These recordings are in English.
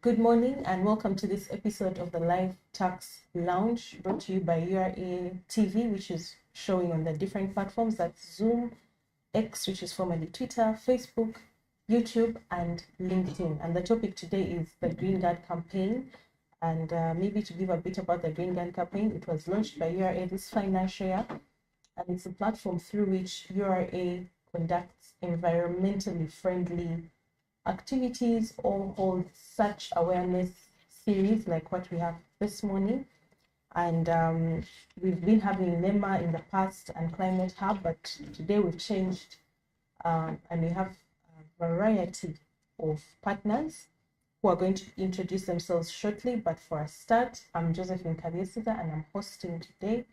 Good morning and welcome to this episode of the Live Tax Lounge brought to you by URA TV, which is showing on the different platforms. That's Zoom, X, which is formerly Twitter, Facebook, YouTube, and LinkedIn. And the topic today is the Green Guard campaign. And maybe to give a bit about the Green Guard campaign, it was launched by URA this financial year, and it's a platform through which URA conducts environmentally friendly activities or hold such awareness series like what we have this morning. And we've been having NEMA in the past and Climate Hub, but today we've changed and we have a variety of partners who are going to introduce themselves shortly. But for a start, I'm Josephine Kaviesiza and I'm hosting today.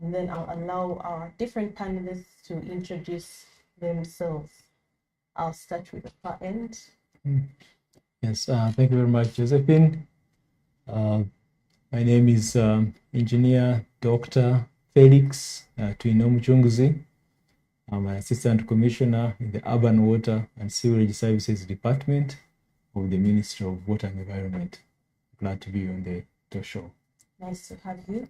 And then I'll allow our different panelists to introduce themselves. I'll start with the far end. Yes, thank you very much, Josephine. My name is Engineer Dr. Felix Twino Muchunguzi. I'm an Assistant Commissioner in the Urban Water and Sewerage Services Department of the Ministry of Water and Environment. Glad to be on the show. Nice to have you.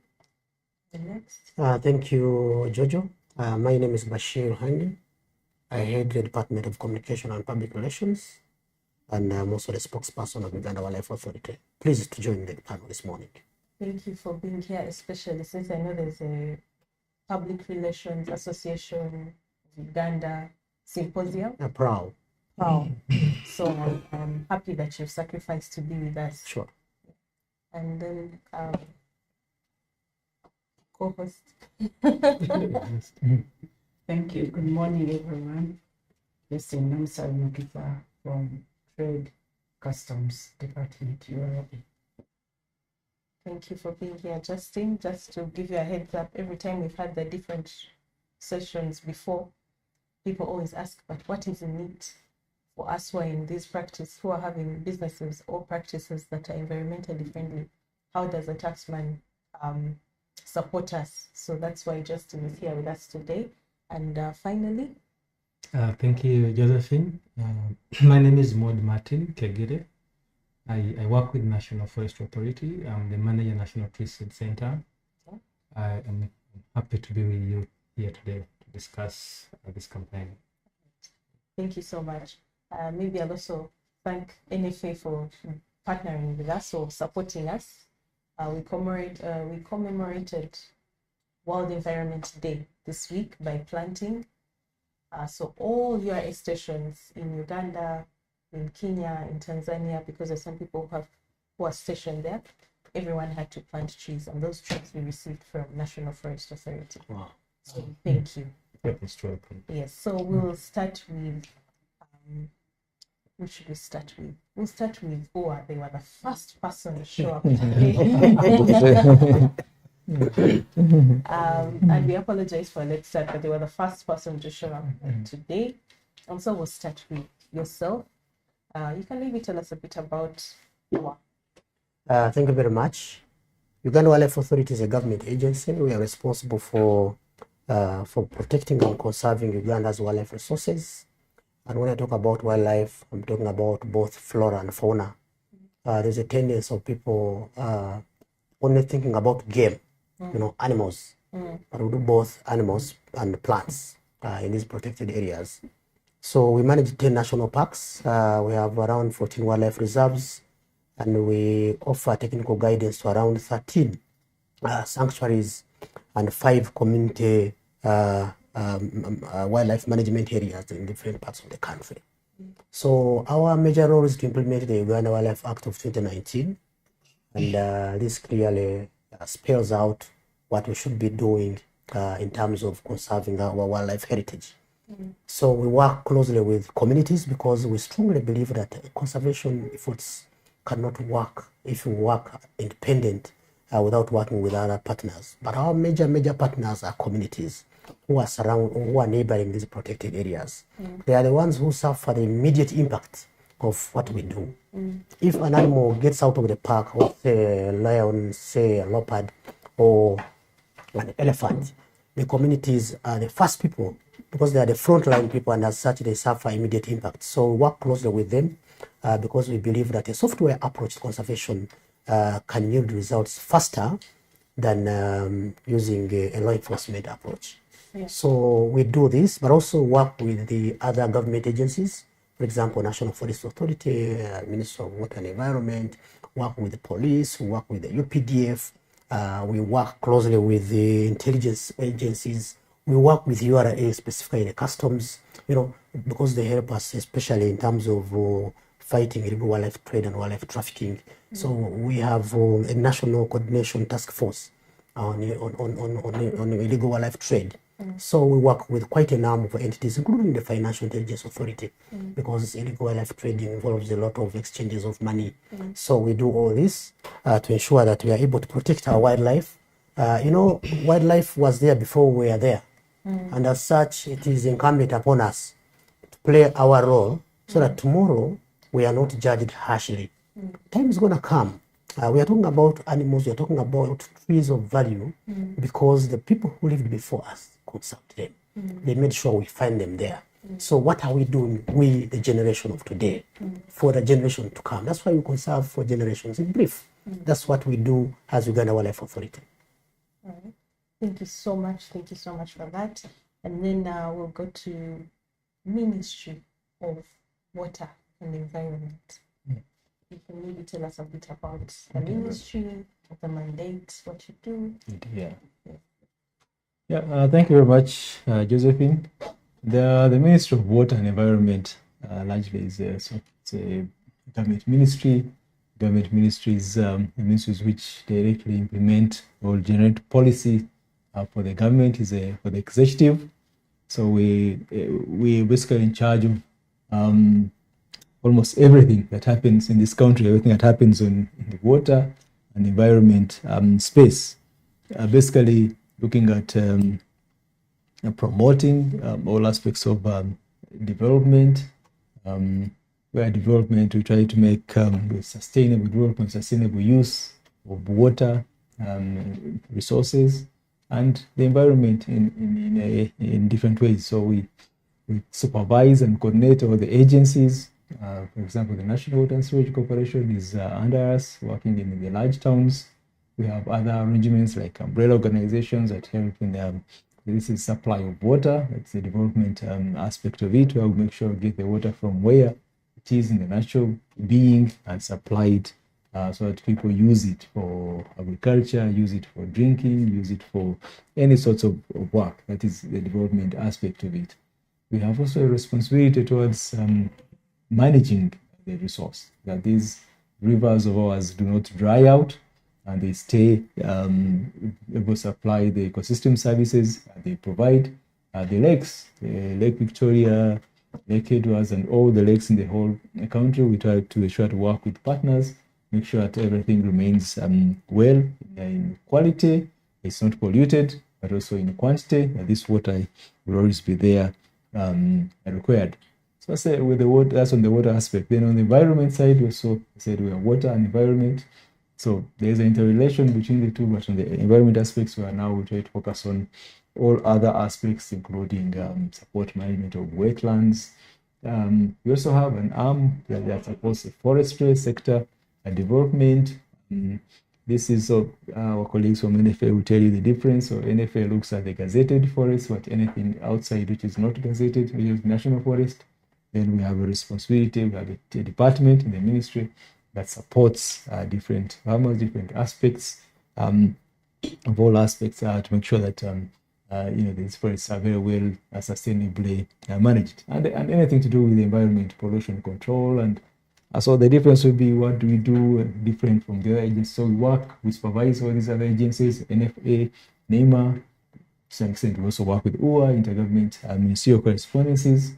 The next. Thank you, Jojo. My name is Bashir Hani. I head the Department of Communication and Public Relations, and I'm also the spokesperson of Uganda Wildlife Authority. Pleased to join the panel this morning. Thank you for being here, especially since I know there's a Public Relations Association of Uganda Symposium. Proud. Wow. So I'm happy that you've sacrificed to be with us. Sure. And then co-host. Thank you. Good morning, everyone. This is Namsa Mukifa from Trade Customs Department, URA. Thank you for being here, Justin. Just to give you a heads up, every time we've had the different sessions before, people always ask, but what is in it for us who are in this practice, who are having businesses or practices that are environmentally friendly? How does a taxman support us? So that's why Justin is here with us today. And finally, thank you, Josephine. My name is Maud Martin Kegire. I work with National Forest Authority. I'm the manager, National Tree Seed Center. Okay. I am happy to be with you here today to discuss this campaign. thank you so much. Maybe I'll also thank NFA for partnering with us or supporting us. We commemorated World Environment Day this week by planting. So all URA stations in Uganda, in Kenya, in Tanzania, because there's some people who are stationed there, everyone had to plant trees, and those trees we received from National Forest Authority. Wow. So thank you. Most welcome. Yes, so we'll start with, who should we start with? We'll start with Boa. They were the first person to show up today. And we apologize for a late start, but they were the first person to show up today. And so we'll start with yourself. You can maybe tell us a bit about Boa. Thank you very much. Uganda Wildlife Authority is a government agency. We are responsible for protecting and conserving Uganda's wildlife resources. And when I talk about wildlife, I'm talking about both flora and fauna. There's a tendency of people only thinking about game, animals. But we do both animals and plants in these protected areas. So we manage 10 national parks. We have around 14 wildlife reserves, and we offer technical guidance to around 13 sanctuaries and 5 community wildlife management areas in different parts of the country. So our major role is to implement the Uganda Wildlife Act of 2019, and this clearly spells out what we should be doing in terms of conserving our wildlife heritage. So we work closely with communities because we strongly believe that conservation efforts cannot work if you work independent without working with other partners. But our major partners are communities who are neighboring these protected areas. They are the ones who suffer the immediate impact of what we do. If an animal gets out of the park, or say a lion, say a leopard, or an elephant, the communities are the first people because they are the frontline people, and as such they suffer immediate impact. So we work closely with them because we believe that a software approach to conservation can yield results faster than using a law enforcement approach. Yeah. So we do this, but also work with the other government agencies, for example, National Forest Authority, Ministry of Water and Environment, work with the police, work with the UPDF, we work closely with the intelligence agencies, we work with URA, specifically the customs, because they help us, especially in terms of fighting illegal wildlife trade and wildlife trafficking. So we have a national coordination task force on illegal wildlife trade. So we work with quite a number of entities, including the Financial Intelligence Authority, because illegal wildlife trading involves a lot of exchanges of money. So we do all this to ensure that we are able to protect our wildlife. Wildlife was there before we are there. And as such, it is incumbent upon us to play our role so that tomorrow we are not judged harshly. Time is going to come. We are talking about animals, we are talking about trees of value, because the people who lived before us consulted them. They made sure we find them there. So what are we doing, we, the generation of today, for the generation to come? That's why we conserve for generations. In brief, that's what we do as Uganda Wildlife Authority. All right. Thank you so much. Thank you so much for that. And then we'll go to Ministry of Water and Environment. You can maybe tell us a bit about the ministry, the mandate, what you do. Thank you very much, Josephine. The Ministry of Water and Environment largely is it's a government ministry. Government ministries, ministries which directly implement or generate policy for the government, for the executive. So we're basically in charge of almost everything that happens in this country, everything that happens in the water and environment space. Basically looking at promoting all aspects of development. Where development, we try to make sustainable development, sustainable use of water resources and the environment in different ways. So we supervise and coordinate all the agencies. For example, the National Water and Sewage Corporation is under us, working in the large towns. We have other arrangements like umbrella organizations that help in this is supply of water. That's the development aspect of it, where we make sure we get the water from where it is in the natural being and supplied so that people use it for agriculture, use it for drinking, use it for any sorts of work. That is the development aspect of it. We have also a responsibility towards managing the resource, that these rivers of ours do not dry out and they stay able to supply the ecosystem services they provide. The lakes, Lake Victoria, Lake Edwards, and all the lakes in the whole country, we try to work with partners, make sure that everything remains well in quality, it's not polluted, but also in quantity, that this water will always be there required. So I say with the water, that's on the water aspect. Then on the environment side, we also said we are water and environment. So there's an interrelation between the two, but on the environment aspects, we try to focus on all other aspects, including support management of wetlands. We also have an arm that supports the forestry sector and development. This is our colleagues from NFA will tell you the difference. So NFA looks at the gazetted forest, but anything outside which is not gazetted, which is national forest. Then we have a responsibility, we have a department in the ministry that supports different farmers, different aspects of all aspects to make sure that these forests are very well sustainably managed, and anything to do with the environment, pollution control, and so the difference will be what do we do different from the other agencies. So we supervise all these other agencies, NFA, NEMA. To some extent, we also work with UA, intergovernment ministerial correspondences,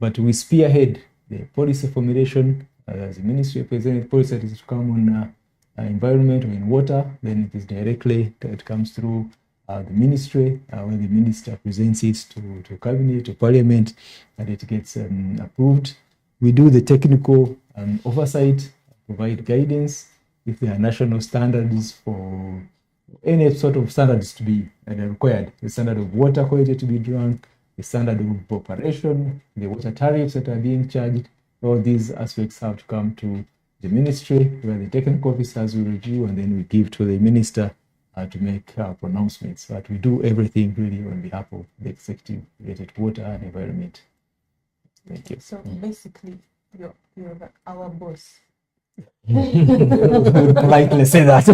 but we spearhead the policy formulation. As a ministry representative, policy that is to come on environment or in water, then it is directly, it comes through the ministry, where the minister presents it to cabinet, to parliament, and it gets approved. We do the technical oversight, provide guidance if there are national standards for any sort of standards to be required. The standard of water quality to be drunk, the standard of operation, the water tariffs that are being charged, all these aspects have to come to the ministry, where the technical officers will review, and then we give to the minister to make pronouncements. But we do everything really on behalf of the executive related to water and environment. Thank you. So basically, you're our boss. Politely say that.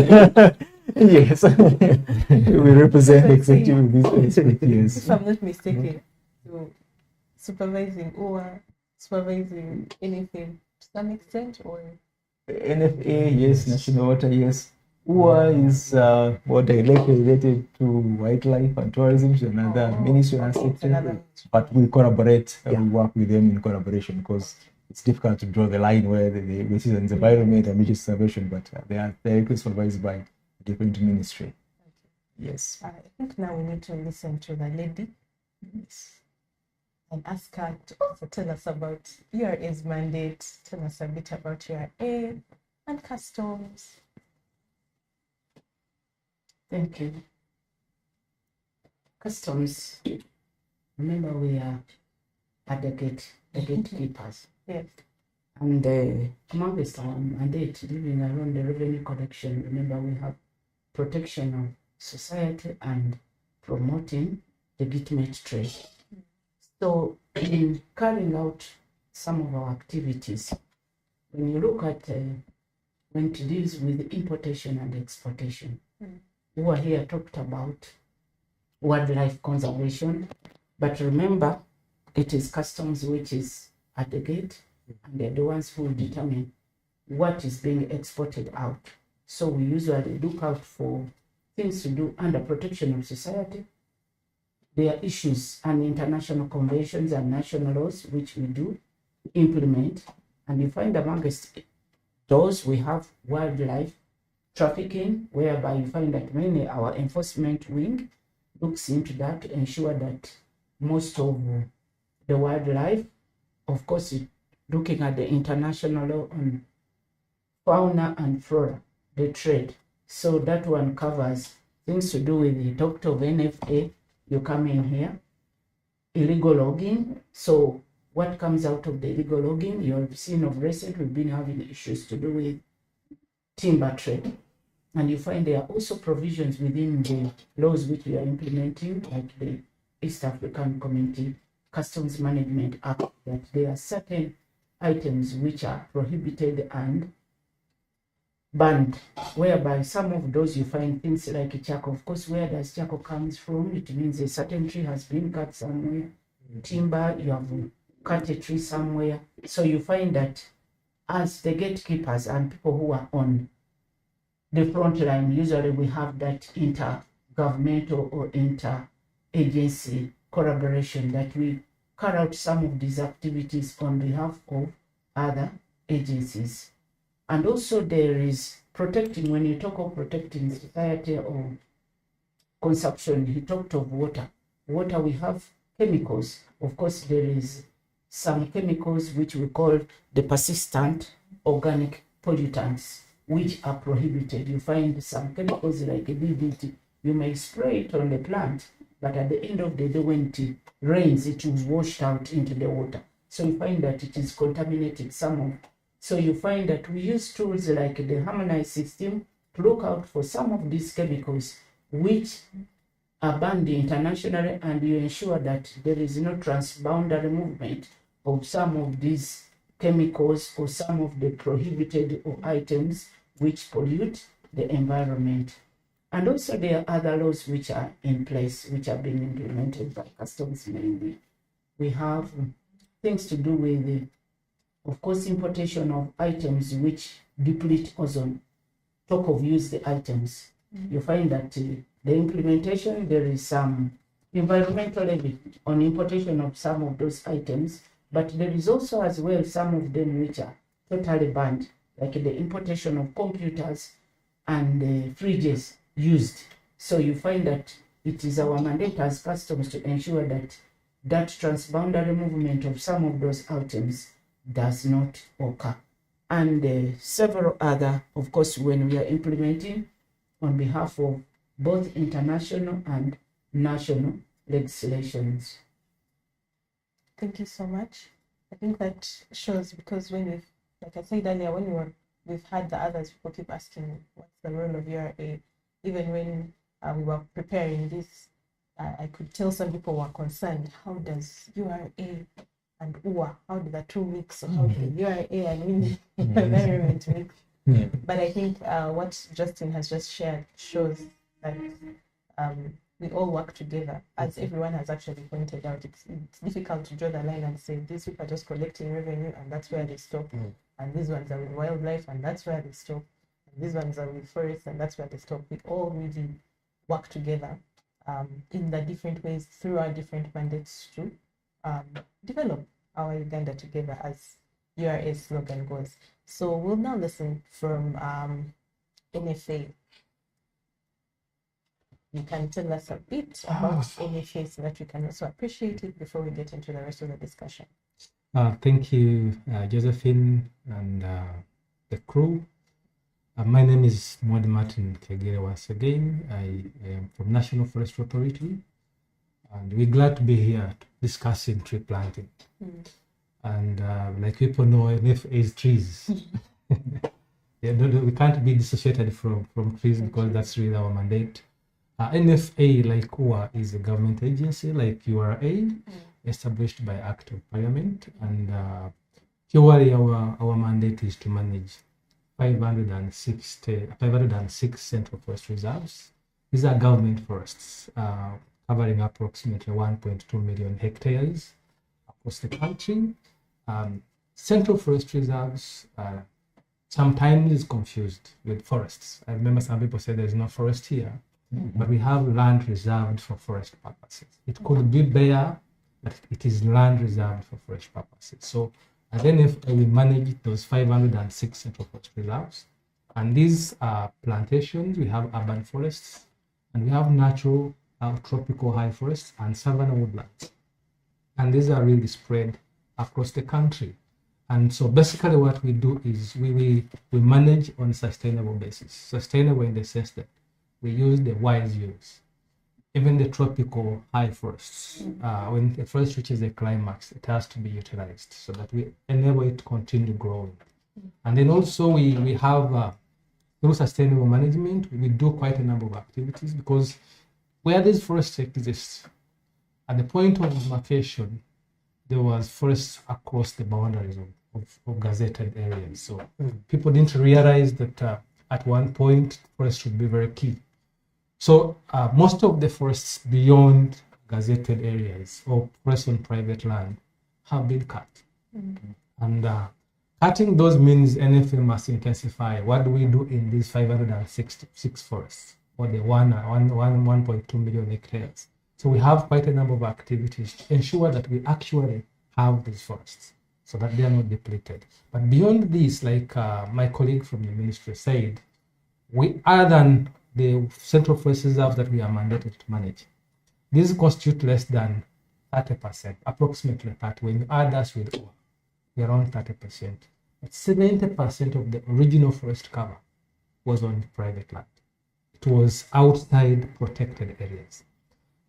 Yes. We represent the executive in this aspect, yes. If I'm not mistaken, so supervising or supervising anything to some extent, or NFA, yes. National Water, yes. UA is more directly related to wildlife and tourism, which is another ministry and sector. another. But we collaborate, Yeah. we work with them in collaboration, because it's difficult to draw the line where which is environment and which is conservation, but they are directly supervised by a different ministry. Yes. I think now we need to listen to the lady and ask her to also tell us about URA's mandate, tell us a bit about URA and customs. Thank you. Customs, remember we are at the gatekeepers. Yes. And amongst our mandate, living around the revenue collection, remember we have protection of society and promoting legitimate trade. So in carrying out some of our activities, when you look at when it deals with importation and exportation, who are here talked about wildlife conservation, but remember it is customs which is at the gate, and they're the ones who determine what is being exported out. So we usually look out for things to do under protection of society. There are issues and international conventions and national laws which we do implement, and you find amongst those we have wildlife trafficking, whereby you find that mainly our enforcement wing looks into that to ensure that most of the wildlife, of course, looking at the international law on fauna and flora, the trade. So that one covers things to do with the talked of NFA. You come in here, illegal logging. So what comes out of the illegal logging? You've seen of recent, we've been having issues to do with timber trade. And you find there are also provisions within the laws which we are implementing, like the East African Community Customs Management Act, that there are certain items which are prohibited and banned, whereby some of those you find things like charcoal. Of course, where does charcoal comes from? It means a certain tree has been cut somewhere. Timber, you have cut a tree somewhere. So you find that as the gatekeepers and people who are on the front line, usually we have that intergovernmental or inter-agency collaboration, that we carry out some of these activities on behalf of other agencies. And also there is protecting, when you talk of protecting society or consumption, he talked of water. Water, we have chemicals. Of course, there is some chemicals which we call the persistent organic pollutants, which are prohibited. You find some chemicals like DDT, you may spray it on the plant, but at the end of the day, when it rains, it is washed out into the water. So you find that it is contaminated somehow. So you find that we use tools like the harmonized system to look out for some of these chemicals which are banned internationally, and you ensure that there is no transboundary movement of some of these chemicals or some of the prohibited or items which pollute the environment. And also there are other laws which are in place, which are being implemented by customs mainly. We have things to do with, of course, importation of items which deplete ozone. Talk of used items. You find that the implementation, there is some environmental levy on importation of some of those items, but there is also as well some of them which are totally banned, like the importation of computers and fridges used. So you find that it is our mandate as customs to ensure that that transboundary movement of some of those items does not occur. And several other, of course, when we are implementing on behalf of both international and national legislations. Thank you so much. I think that shows, because when we've, like I said earlier, we've had the others, people keep asking what's the role of URA. Even when we were preparing this, I could tell some people were concerned. How does URA and UA, how do the two mix? So how do URA and wind environment mix? Yeah. But I think what Justin has just shared shows that we all work together. As everyone has actually pointed out, it's difficult to draw the line and say these people are just collecting revenue and that's where they stop, and these ones are with wildlife and that's where they stop, and these ones are with forests and that's where they stop. We all really work together in the different ways through our different mandates to develop our Uganda together, as URA's slogan goes. So we'll now listen from NFA. You can tell us a bit about NFA so that we can also appreciate it before we get into the rest of the discussion. Thank you, Josephine and the crew. My name is Maud Martin Kegere once again. I am from National Forest Authority, and we're glad to be here discussing tree planting. And like people know, NFA is trees. Yeah, we can't be dissociated from trees because that's really our mandate. NFA, like UA, is a government agency like URA, established by Act of Parliament. And purely our mandate is to manage 506 central forest reserves. These are government forests, covering approximately 1.2 million hectares across the country. Central forest reserves sometimes is confused with forests. I remember some people say there's no forest here, but we have land reserved for forest purposes. It could be bare, but it is land reserved for forest purposes. So as NFA, we manage those 506 central forest reserves. And these are plantations. We have urban forests, and we have natural tropical high forests and savanna woodlands. And these are really spread across the country. And so basically what we do is we manage on a sustainable basis. Sustainable in the sense that we use the wise use. Even the tropical high forests, when the forest reaches a climax, it has to be utilized so that we enable it to continue growing. And then also we have, through sustainable management, we do quite a number of activities, because where these forests exist, at the point of demarcation, there was forests across the boundaries of gazetted areas. So people didn't realize that at one point, forests would be very key. So most of the forests beyond gazetted areas or forests on private land have been cut. And cutting those means NFA must intensify. What do we do in these 566 forests, or the 1.2 million hectares? So we have quite a number of activities to ensure that we actually have these forests so that they are not depleted. But beyond this, like my colleague from the ministry said, we, other than the central forest reserves that we are mandated to manage, these constitute less than 30%, approximately 30%. When you add us with OA, we are around 30%. But 70% of the original forest cover was on private land. It was outside protected areas.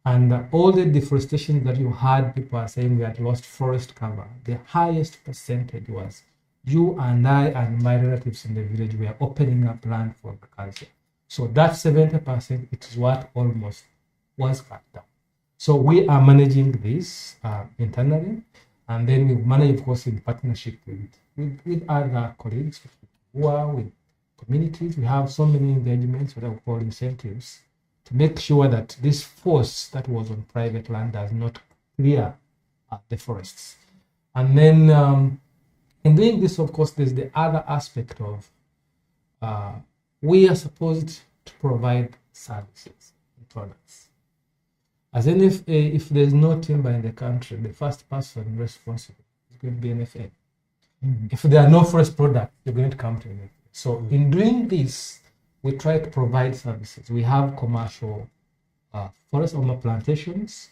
And all the deforestation that you had, people are saying we had lost forest cover. The highest percentage was you and I and my relatives in the village were opening up land for agriculture. So that 70%, it is what almost was cut down. So we are managing this internally, and then we manage, of course, in partnership with other colleagues, with communities. We have so many engagements, what I would call incentives, to make sure that this force that was on private land does not clear the forests. And then in doing this, of course, there's the other aspect of we are supposed to provide services and products. As NFA, if there's no timber in the country, the first person responsible is going to be NFA. If there are no forest products, you're going to come to NFA. So in doing this, we try to provide services. We have commercial forest owner plantations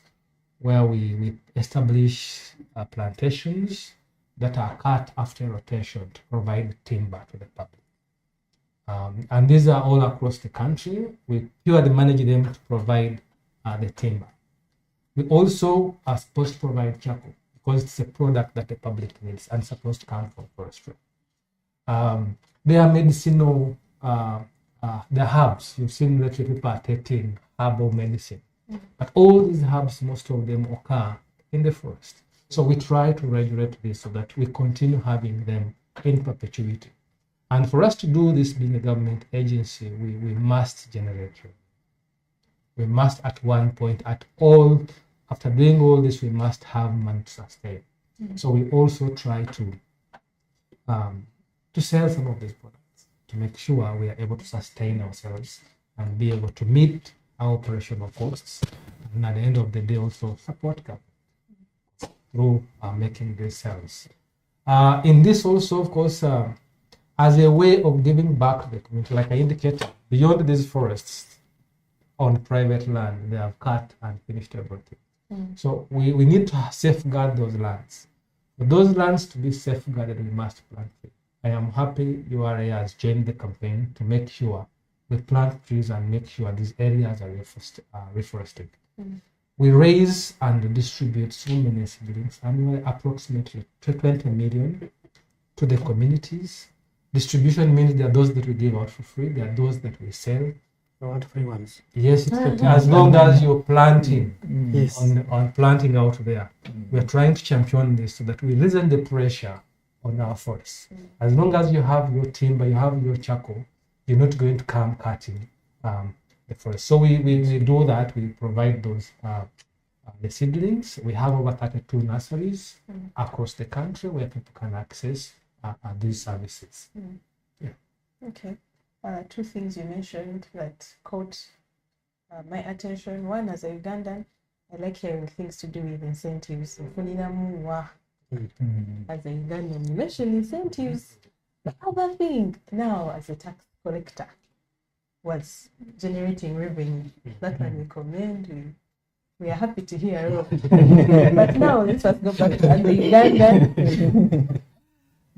where we establish plantations that are cut after rotation to provide timber to the public. And these are all across the country. We purely manage them to provide the timber. We also are supposed to provide charcoal, because it's a product that the public needs and supposed to come from forestry. They are medicinal, the herbs. You've seen that people are taking herbal medicine. But all these herbs, most of them occur in the forest. So we try to regulate this so that we continue having them in perpetuity. And for us to do this, being a government agency, we must generate revenue. We must at one point, after doing all this, we must have money to sustain. So we also try to sell some of these products to make sure we are able to sustain ourselves and be able to meet our operational costs, and at the end of the day also support government through making these sales. In this also, of course, as a way of giving back to the community, like I indicated, beyond these forests on private land, they have cut and finished everything. So we need to safeguard those lands. For those lands to be safeguarded, we must plant trees. I am happy URA has joined the campaign to make sure we plant trees and make sure these areas are reforested. We raise and distribute so many seedlings, annually approximately 20 million to the communities. Distribution means there are those that we give out for free, there are those that we sell. I want free ones. Yes, as long as you're planting Yes. on planting out there. We're trying to champion this so that we loosen the pressure on our forests. As long as you have your timber, you have your charcoal, you're not going to come cutting the forest. So we do that. We provide those the seedlings. We have over 32 nurseries across the country where people can access these services. Okay. Two things you mentioned that caught my attention. One, as a Ugandan, I like hearing things to do with incentives. As a Ugandan, you mentioned incentives. The other thing now, as a tax collector, was generating revenue. That one we commend. We are happy to hear all. But now let's first go back to as a Ugandan.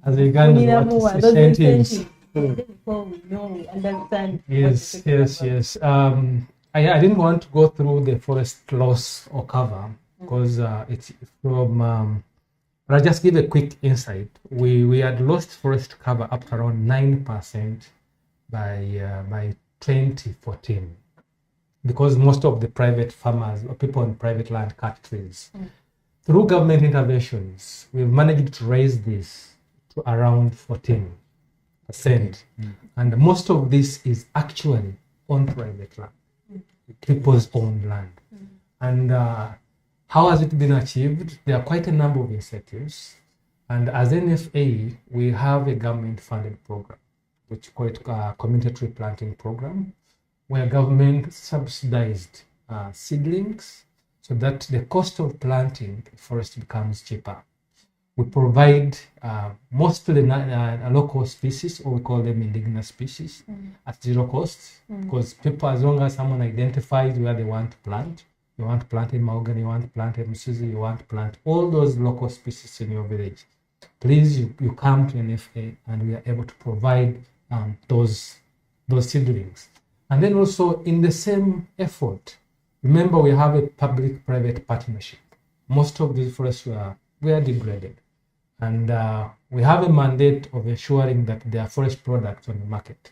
As a Ugandan, what is Those incentives? before we know, we understand. Yes. I didn't want to go through the forest loss or cover because it's from. But I'll just give a quick insight. We had lost forest cover up to around 9% by 2014 because most of the private farmers or people on private land cut trees. Through government interventions, we've managed to raise this to around 14%. And most of this is actually on private land, people's own land. And how has it been achieved? There are quite a number of incentives. And as NFA, we have a government-funded program, which is called Community Tree Planting Program, where government subsidized seedlings so that the cost of planting forest becomes cheaper. We provide mostly local species, or we call them indigenous species, at zero cost, because people, as long as someone identifies where they want to plant, you want to plant in mahogany, you want to plant in msuzi, you want to plant all those local species in your village, please, you come to NFA and we are able to provide those seedlings. And then also in the same effort, remember we have a public-private partnership. Most of these forests were degraded. And we have a mandate of ensuring that there are forest products on the market.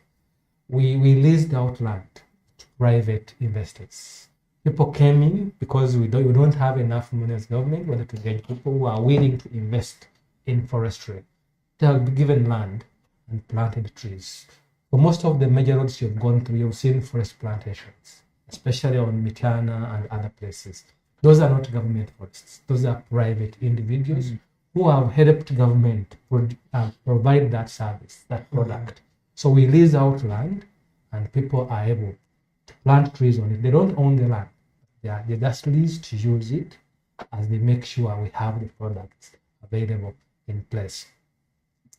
We leased out land to private investors. People came in because we don't have enough money as government, whether to get people who are willing to invest in forestry. They have given land and planted trees. For most of the major roads you've gone through, you've seen forest plantations, especially on Mityana and other places. Those are not government forests. Those are private individuals who have helped government provide that service, that product. So we lease out land and people are able to plant trees on it. They don't own the land. They just lease to use it as they make sure we have the products available in place.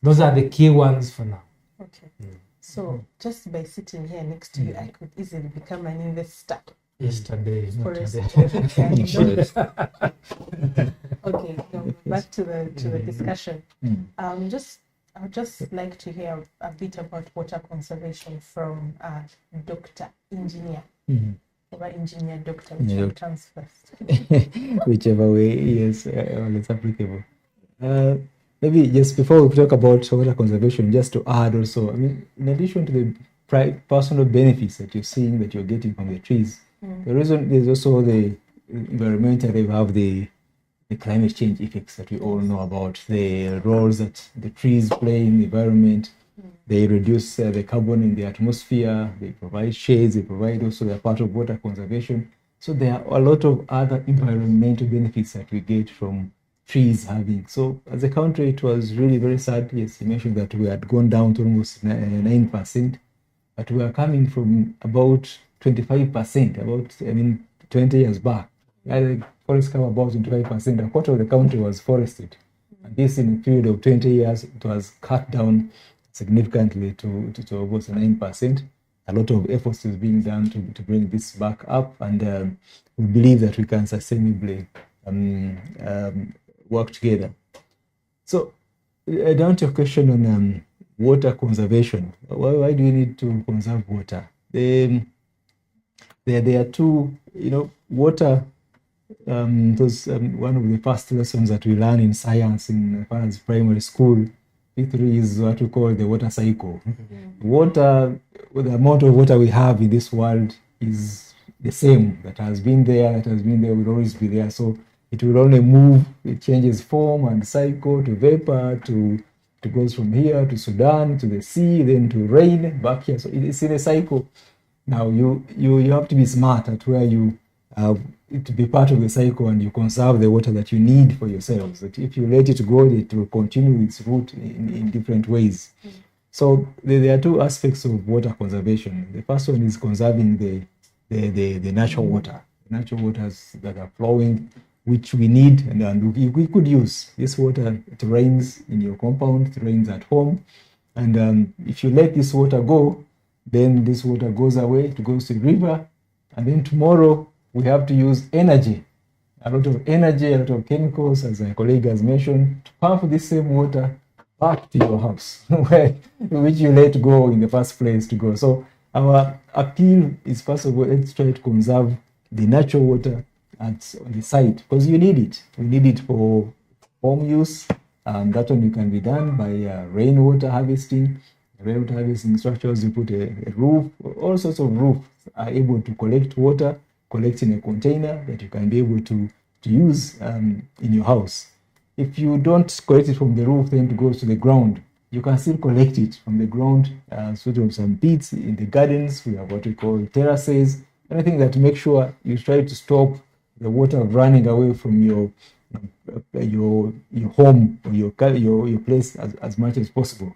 Those are the key ones for now. Okay. So just by sitting here next to you, I could easily become an investor. Yesterday, not Forest. today. Okay, now back to the discussion. I would just like to hear a bit about water conservation from Dr. Engineer. Or engineer, doctor, Yeah, which one comes first? Whichever way, yes, it's applicable. Maybe just before we talk about water conservation, just to add also, I mean, in addition to the personal benefits that you're seeing, that you're getting from the trees, there's also the environmental, you have the climate change effects that we all know about, the roles that the trees play in the environment. They reduce the carbon in the atmosphere, they provide shades, they provide also, they're part of water conservation. So there are a lot of other environmental benefits that we get from trees having. So as a country, it was really very sad. Yes, you mentioned that we had gone down to almost 9%, but we are coming from about 25%, about, 20 years back. The forests cover about 25%. A quarter of the country was forested. And this in a period of 20 years, it was cut down significantly to almost 9%. A lot of efforts is being done to bring this back up, and we believe that we can sustainably work together. So, down to your question on water conservation. Why do we need to conserve water? There are two, water. Those one of the first lessons that we learn in science in as far as primary school. P3 is what we call the water cycle. Water, the amount of water we have in this world is the same. That has been there, will always be there. So it will only move, it changes form and cycle to vapor, to goes from here to Sudan, to the sea, then to rain, back here. So it's in a cycle. Now you have to be smart at where you to be part of the cycle, and you conserve the water that you need for yourselves. That if you let it go, it will continue its route in different ways. So there are two aspects of water conservation. The first one is conserving the natural water, natural waters that are flowing, which we need and we could use. This water, it rains in your compound, it rains at home, and if you let this water go, then this water goes away, it goes to the river, and then tomorrow we have to use energy, a lot of energy, a lot of chemicals, as my colleague has mentioned, to pump this same water back to your house, which you let go in the first place to go. So our appeal is, first of all, let's try to conserve the natural water on the site, because you need it. We need it for home use. That one can be done by rainwater harvesting. Rainwater harvesting structures, you put a roof, all sorts of roofs are able to collect water, collect in a container that you can be able to use in your house. If you don't collect it from the roof, then it goes to the ground. You can still collect it from the ground, sort of some pits in the gardens. We have what we call terraces. Anything that makes sure you try to stop the water running away from your home or your place as much as possible.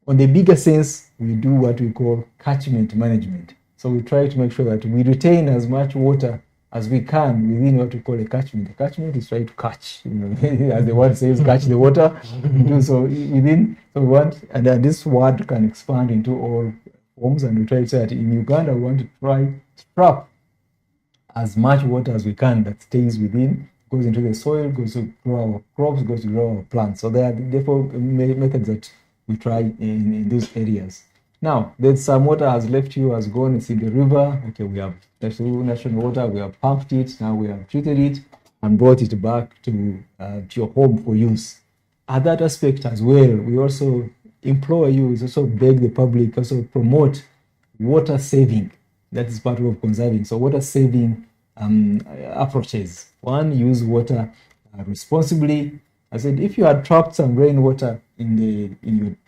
On the bigger sense, we do what we call catchment management. So we try to make sure that we retain as much water as we can within what we call a catchment. A catchment is trying to catch, as the word says, catch the water. So within, so we want, and then this word can expand into all forms, and we try to say that in Uganda, we want to try to trap as much water as we can that stays within, goes into the soil, goes to grow our crops, goes to grow our plants. So there are therefore methods that we try in those areas. Now, there's some water has left you, has gone, it's in the river. Okay, we have national water, we have pumped it, now we have treated it and brought it back to your home for use. At that aspect as well, we also implore you, is also beg the public, also promote water saving. That is part of conserving. So water saving approaches. One, use water responsibly. I said, if you had trapped some rainwater in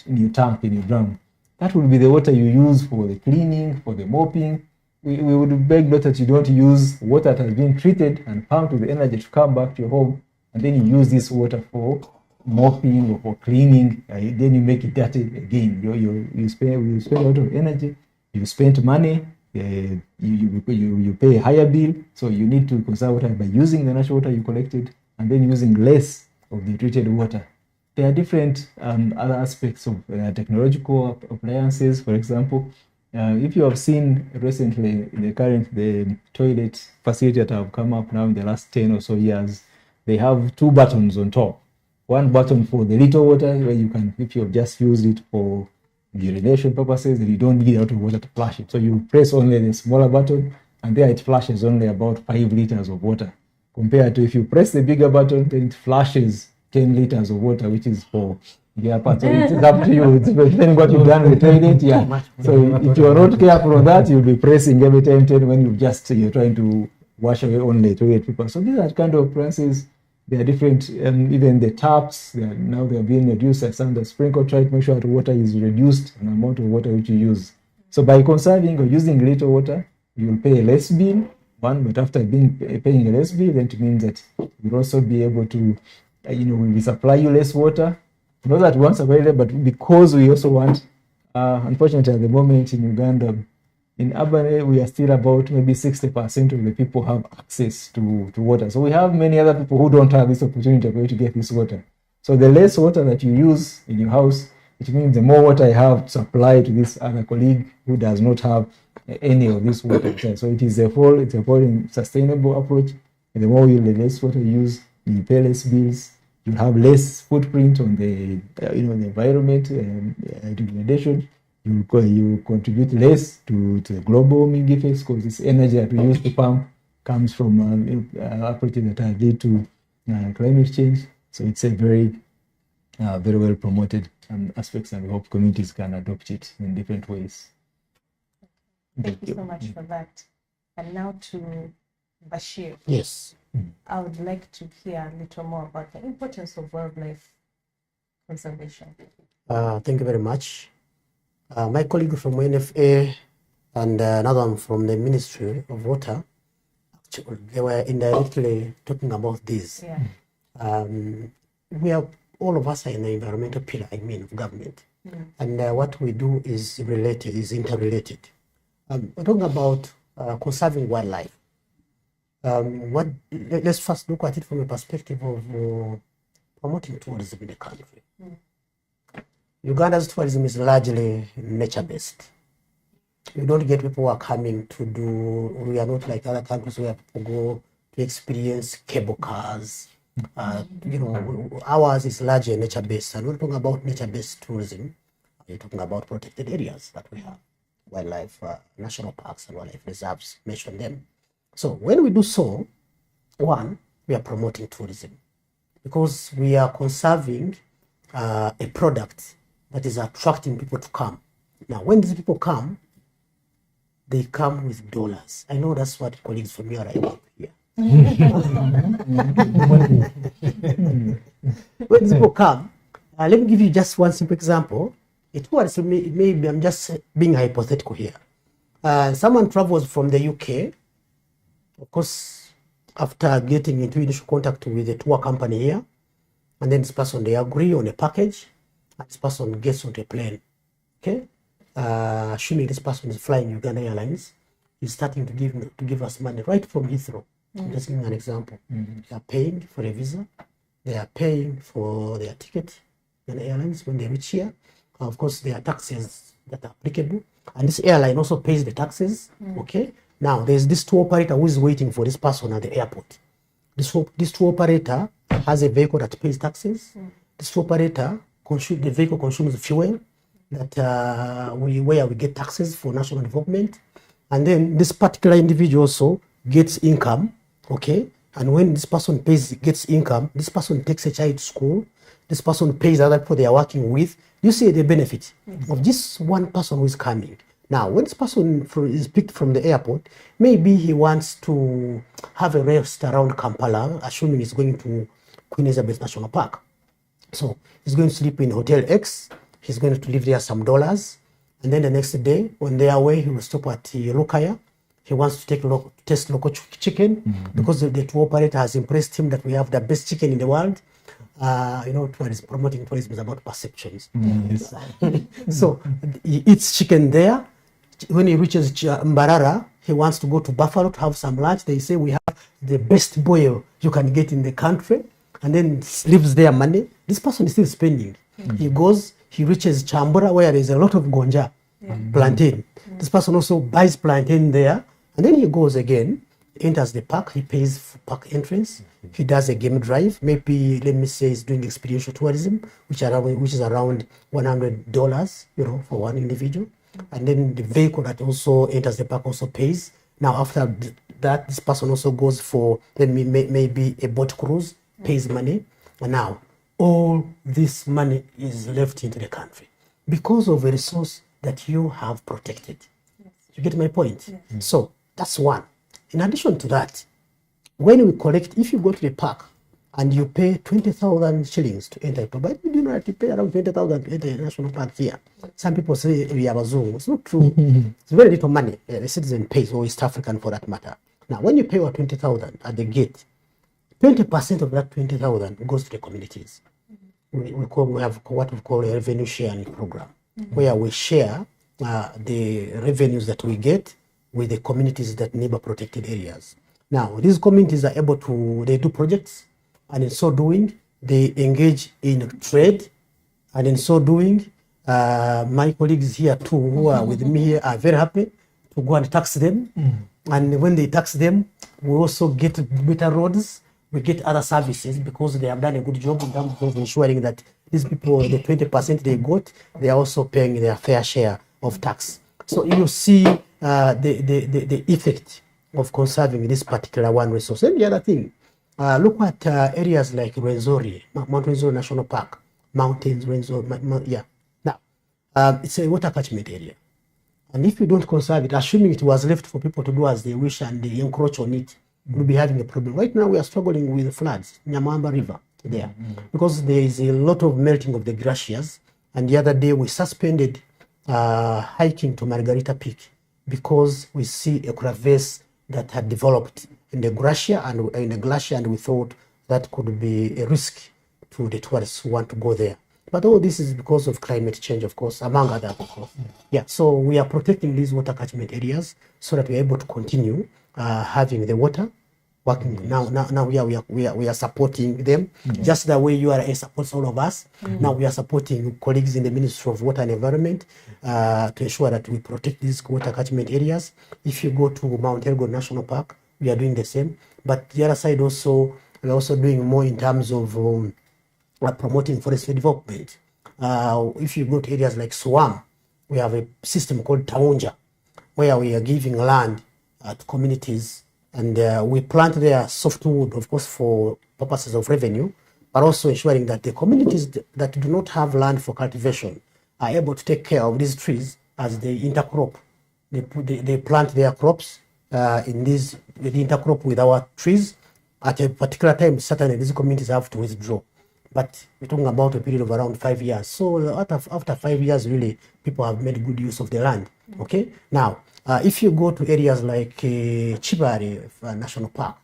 your tank, in your drum, that would be the water you use for the cleaning, for the mopping. We would beg that you don't use water that has been treated and pumped with the energy to come back to your home, and then you use this water for mopping or for cleaning. Then you make it dirty again. You spend a lot of energy. You spend money. You pay a higher bill. So you need to conserve water by using the natural water you collected and then using less of the treated water. There are different other aspects of technological appliances. For example, if you have seen recently the toilet facility that have come up now in the last 10 or so years, they have two buttons on top. One button for the little water, where you can, if you have just used it for urination purposes, then you don't need a lot of water to flush it. So you press only the smaller button and there it flashes only about 5 liters of water, compared to if you press the bigger button, then it flashes 10 liters of water, which is for yeah, but so it's up to you. It's depending what you've done with the toilet. Yeah. So if you're not careful on that, you'll be pressing every time when you're trying to wash away only toilet paper. So these are kind of appliances. They are different. Even the taps, now they're being reduced. As some the sprinkle, try to make sure that water is reduced in the amount of water which you use. So by conserving or using little water, you will pay a less bill. But after paying a less bill, then it means that you'll also be able to, we supply you less water. Not that we want available, but because we also want, unfortunately at the moment in Uganda, in urban area, we are still about maybe 60% of the people have access to water. So we have many other people who don't have this opportunity to get this water. So the less water that you use in your house, it means the more water I have to supply to this other colleague who does not have any of this water. So it's a whole sustainable approach. And the more the less water you use, you pay less bills. You have less footprint on the the environment, degradation. You contribute less to the global warming effects, because this energy that we use to pump comes from approaches that lead to climate change. So it's a very well promoted aspects, and we hope communities can adopt it in different ways. Thank you so much for that. And now to Bashir. Yes. I would like to hear a little more about the importance of wildlife conservation. Thank you very much. My colleague from NFA and another one from the Ministry of Water, actually, they were indirectly talking about this. Yeah. All of us are in the environmental pillar, of government. And what we do is interrelated. We're talking about conserving wildlife. Let's first look at it from a perspective of promoting tourism in the country. Uganda's tourism is largely nature-based. You don't get people who are coming to we are not like other countries where people go to experience cable cars. Ours is largely nature-based. And we're talking about nature-based tourism. We're talking about protected areas that we have, wildlife, national parks and wildlife reserves, mention them. So when we do so, one, we are promoting tourism because we are conserving a product that is attracting people to come. Now, when these people come, they come with dollars. I know that's what colleagues from here are about here. When these people come, let me give you just one simple example. Maybe I'm just being hypothetical here. Someone travels from the UK. Of course, after getting into initial contact with the tour company here, and then this person, they agree on a package, and this person gets on a plane. Okay? Assuming this person is flying Uganda Airlines, he's starting to give us money right from Heathrow. I'm just giving an example. They are paying for a visa, they are paying for their ticket, Uganda Airlines, when they reach here. Of course, there are taxes that are applicable, and this airline also pays the taxes. Okay? Now, there's this tour operator who is waiting for this person at the airport. This tour operator has a vehicle that pays taxes. This tour operator, the vehicle consumes fuel that where we get taxes for national development. And then this particular individual also gets income, okay? And when this person gets income, this person takes a child to school. This person pays other people they are working with. You see the benefit of just one person who is coming. Now, when this person is picked from the airport, maybe he wants to have a rest around Kampala, assuming he's going to Queen Elizabeth National Park. So he's going to sleep in Hotel X. He's going to live there some dollars. And then the next day, on their way, he will stop at Lokaya. He wants to taste local chicken because the tour operator has impressed him that we have the best chicken in the world. Promoting tourism is about perceptions. Yes. So he eats chicken there. When he reaches Mbarara, he wants to go to Buffalo to have some lunch. They say we have the best boil you can get in the country, and then leaves there money. This person is still spending. He goes, he reaches Chambura where there's a lot of gonja, plantain. This person also buys plantain there, and then he goes again, enters the park, he pays for park entrance, he does a game drive, maybe let me say he's doing experiential tourism, which is around $100, for one individual. And then the vehicle that also enters the park also pays. Now, after that, this person also goes for maybe a boat cruise, pays money, and now all this money is left into the country because of a resource that you have protected. You get my point? So that's one. In addition to that, when we collect, if you go to the park and you pay 20,000 shillings to enter, but you do not have to pay around 20,000 to enter a national park here. Some people say we are a zoo. It's not true. It's very little money. The citizen pays, or East African for that matter. Now, when you pay your 20,000 at the gate, 20% of that 20,000 goes to the communities. We have what we call a revenue sharing program, where we share the revenues that we get with the communities that neighbor protected areas. Now, these communities are able to, they do projects, and in so doing, they engage in trade, and in so doing, my colleagues here too, who are with me here, are very happy to go and tax them. And when they tax them, we also get better roads, we get other services, because they have done a good job in terms of ensuring that these people, the 20% they got, they are also paying their fair share of tax. So you see the effect of conserving this particular one resource. And the other thing, look at areas like Rwenzori, Mount Rwenzori National Park, mountains, Rwenzori, yeah. Now, it's a water catchment area. And if you don't conserve it, assuming it was left for people to do as they wish and they encroach on it, we'll be having a problem. Right now, we are struggling with floods, Nyamamba River there, because there is a lot of melting of the glaciers. And the other day, we suspended hiking to Margarita Peak because we see a crevasse that had developed in the glacier, and we thought that could be a risk to the tourists who want to go there. But all this is because of climate change, of course, among others, of course. Yeah, so we are protecting these water catchment areas so that we are able to continue having the water working. Now we are supporting them, just the way URA supports all of us. Now we are supporting colleagues in the Ministry of Water and Environment to ensure that we protect these water catchment areas. If you go to Mount Elgon National Park, we are doing the same. But the other side also, we are also doing more in terms of promoting forestry development. If you go to areas like Swam, we have a system called Taunja, where we are giving land to communities, and we plant their softwood, of course, for purposes of revenue, but also ensuring that the communities that do not have land for cultivation are able to take care of these trees as they intercrop. They plant their crops in these, the intercrop with our trees. At a particular time, certainly these communities have to withdraw. But we're talking about a period of around 5 years. So after 5 years, really, people have made good use of the land. Okay. Now, if you go to areas like Chibari National Park,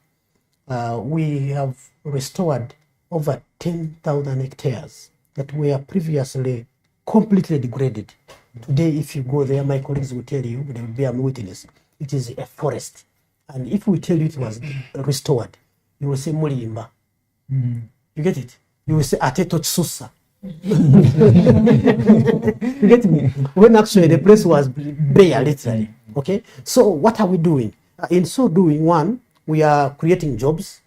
we have restored over 10,000 hectares that were previously completely degraded. Today, if you go there, my colleagues will tell you, they will be a witness, it is a forest. And if we tell you it was restored, you will say Mulimba. You get it? You will say Ateto Tsusa. You get me? When actually the place was bare, literally. Okay? So what are we doing? In so doing, one, we are creating jobs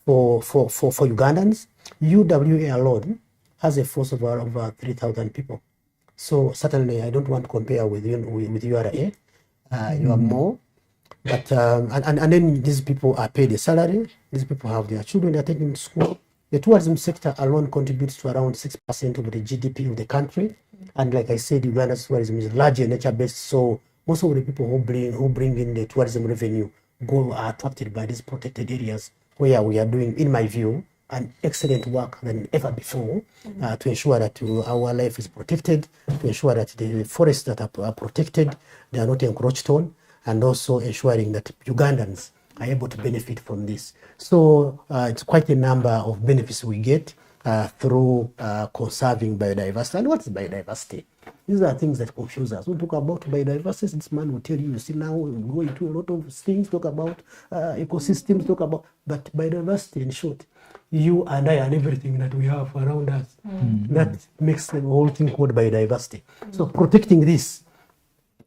for Ugandans. UWA alone has a force of over 3,000 people. So certainly I don't want to compare with URA. You are more. But and then these people are paid a salary. These people have their children, they're taken to school. The tourism sector alone contributes to around 6% of the GDP of the country. And like I said, Uganda's tourism is largely nature-based. So most of the people who bring in the tourism revenue are attracted by these protected areas, where we are doing, in my view, an excellent work than ever before to ensure that our life is protected, to ensure that the forests that are protected, they are not encroached on, and also ensuring that Ugandans are able to benefit from this. So it's quite a number of benefits we get through conserving biodiversity. And what is biodiversity? These are things that confuse us. We talk about biodiversity, this man will tell you, see now we go into a lot of things, talk about ecosystems, but biodiversity, in short, you and I and everything that we have around us, that makes the whole thing called biodiversity. So protecting this,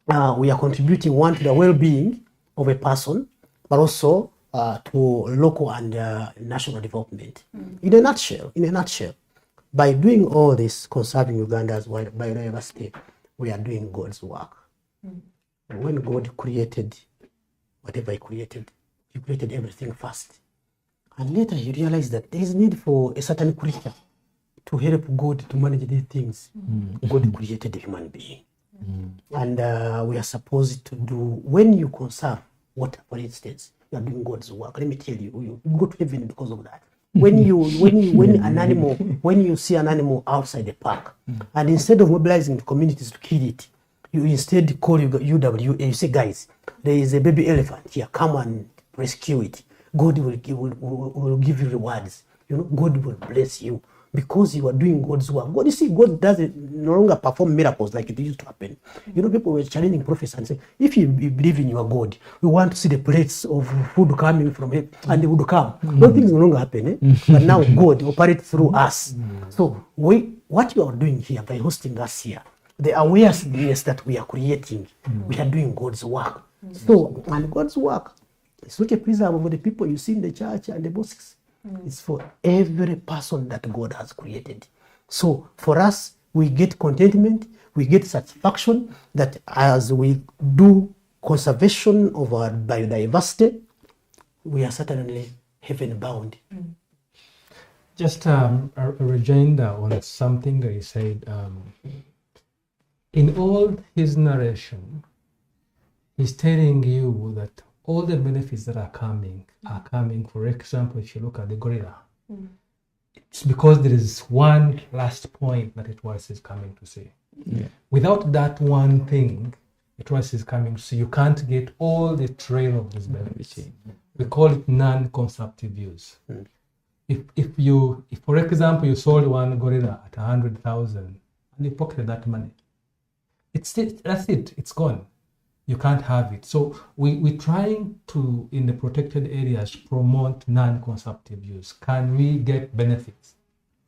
we are contributing, one, to the well-being of a person, but also to local and national development. In a nutshell, by doing all this, conserving Uganda's biodiversity, we are doing God's work. When God created whatever he created everything first. And later he realized that there is need for a certain creature to help God to manage these things. God created the human being. And we are supposed to do, when you conserve water, for instance, you are doing God's work. Let me tell you, you go to heaven because of that. When you see an animal outside the park, and instead of mobilizing the communities to kill it, you instead call UWA. You say, guys, there is a baby elephant here. Come and rescue it. God will give you rewards. God will bless you because you are doing God's work. God, you see, God doesn't no longer perform miracles like it used to happen. People were challenging prophets and saying, if you believe in your God, we want to see the plates of food coming from him, and they would come. Those things no longer happen. But now God operates through us. So what you are doing here by hosting us here, the awareness that we are creating, we are doing God's work. So, and God's work, it's not a preserve of the people you see in the church and the mosques. It's for every person that God has created. So for us, we get contentment, we get satisfaction that as we do conservation of our biodiversity, we are certainly heaven bound. Just a rejoinder on something that he said. In all his narration, he's telling you that all the benefits that are coming, for example, if you look at the gorilla, it's because there is one last point that Etwas is coming to say. Without that one thing, Etwas is coming to say, you can't get all the trail of this benefits. We call it non-consumptive use. If for example, you sold one gorilla at 100,000 and you pocketed that money, that's it, it's gone. You can't have it. So we're trying to, in the protected areas, promote non-consumptive use. Can we get benefits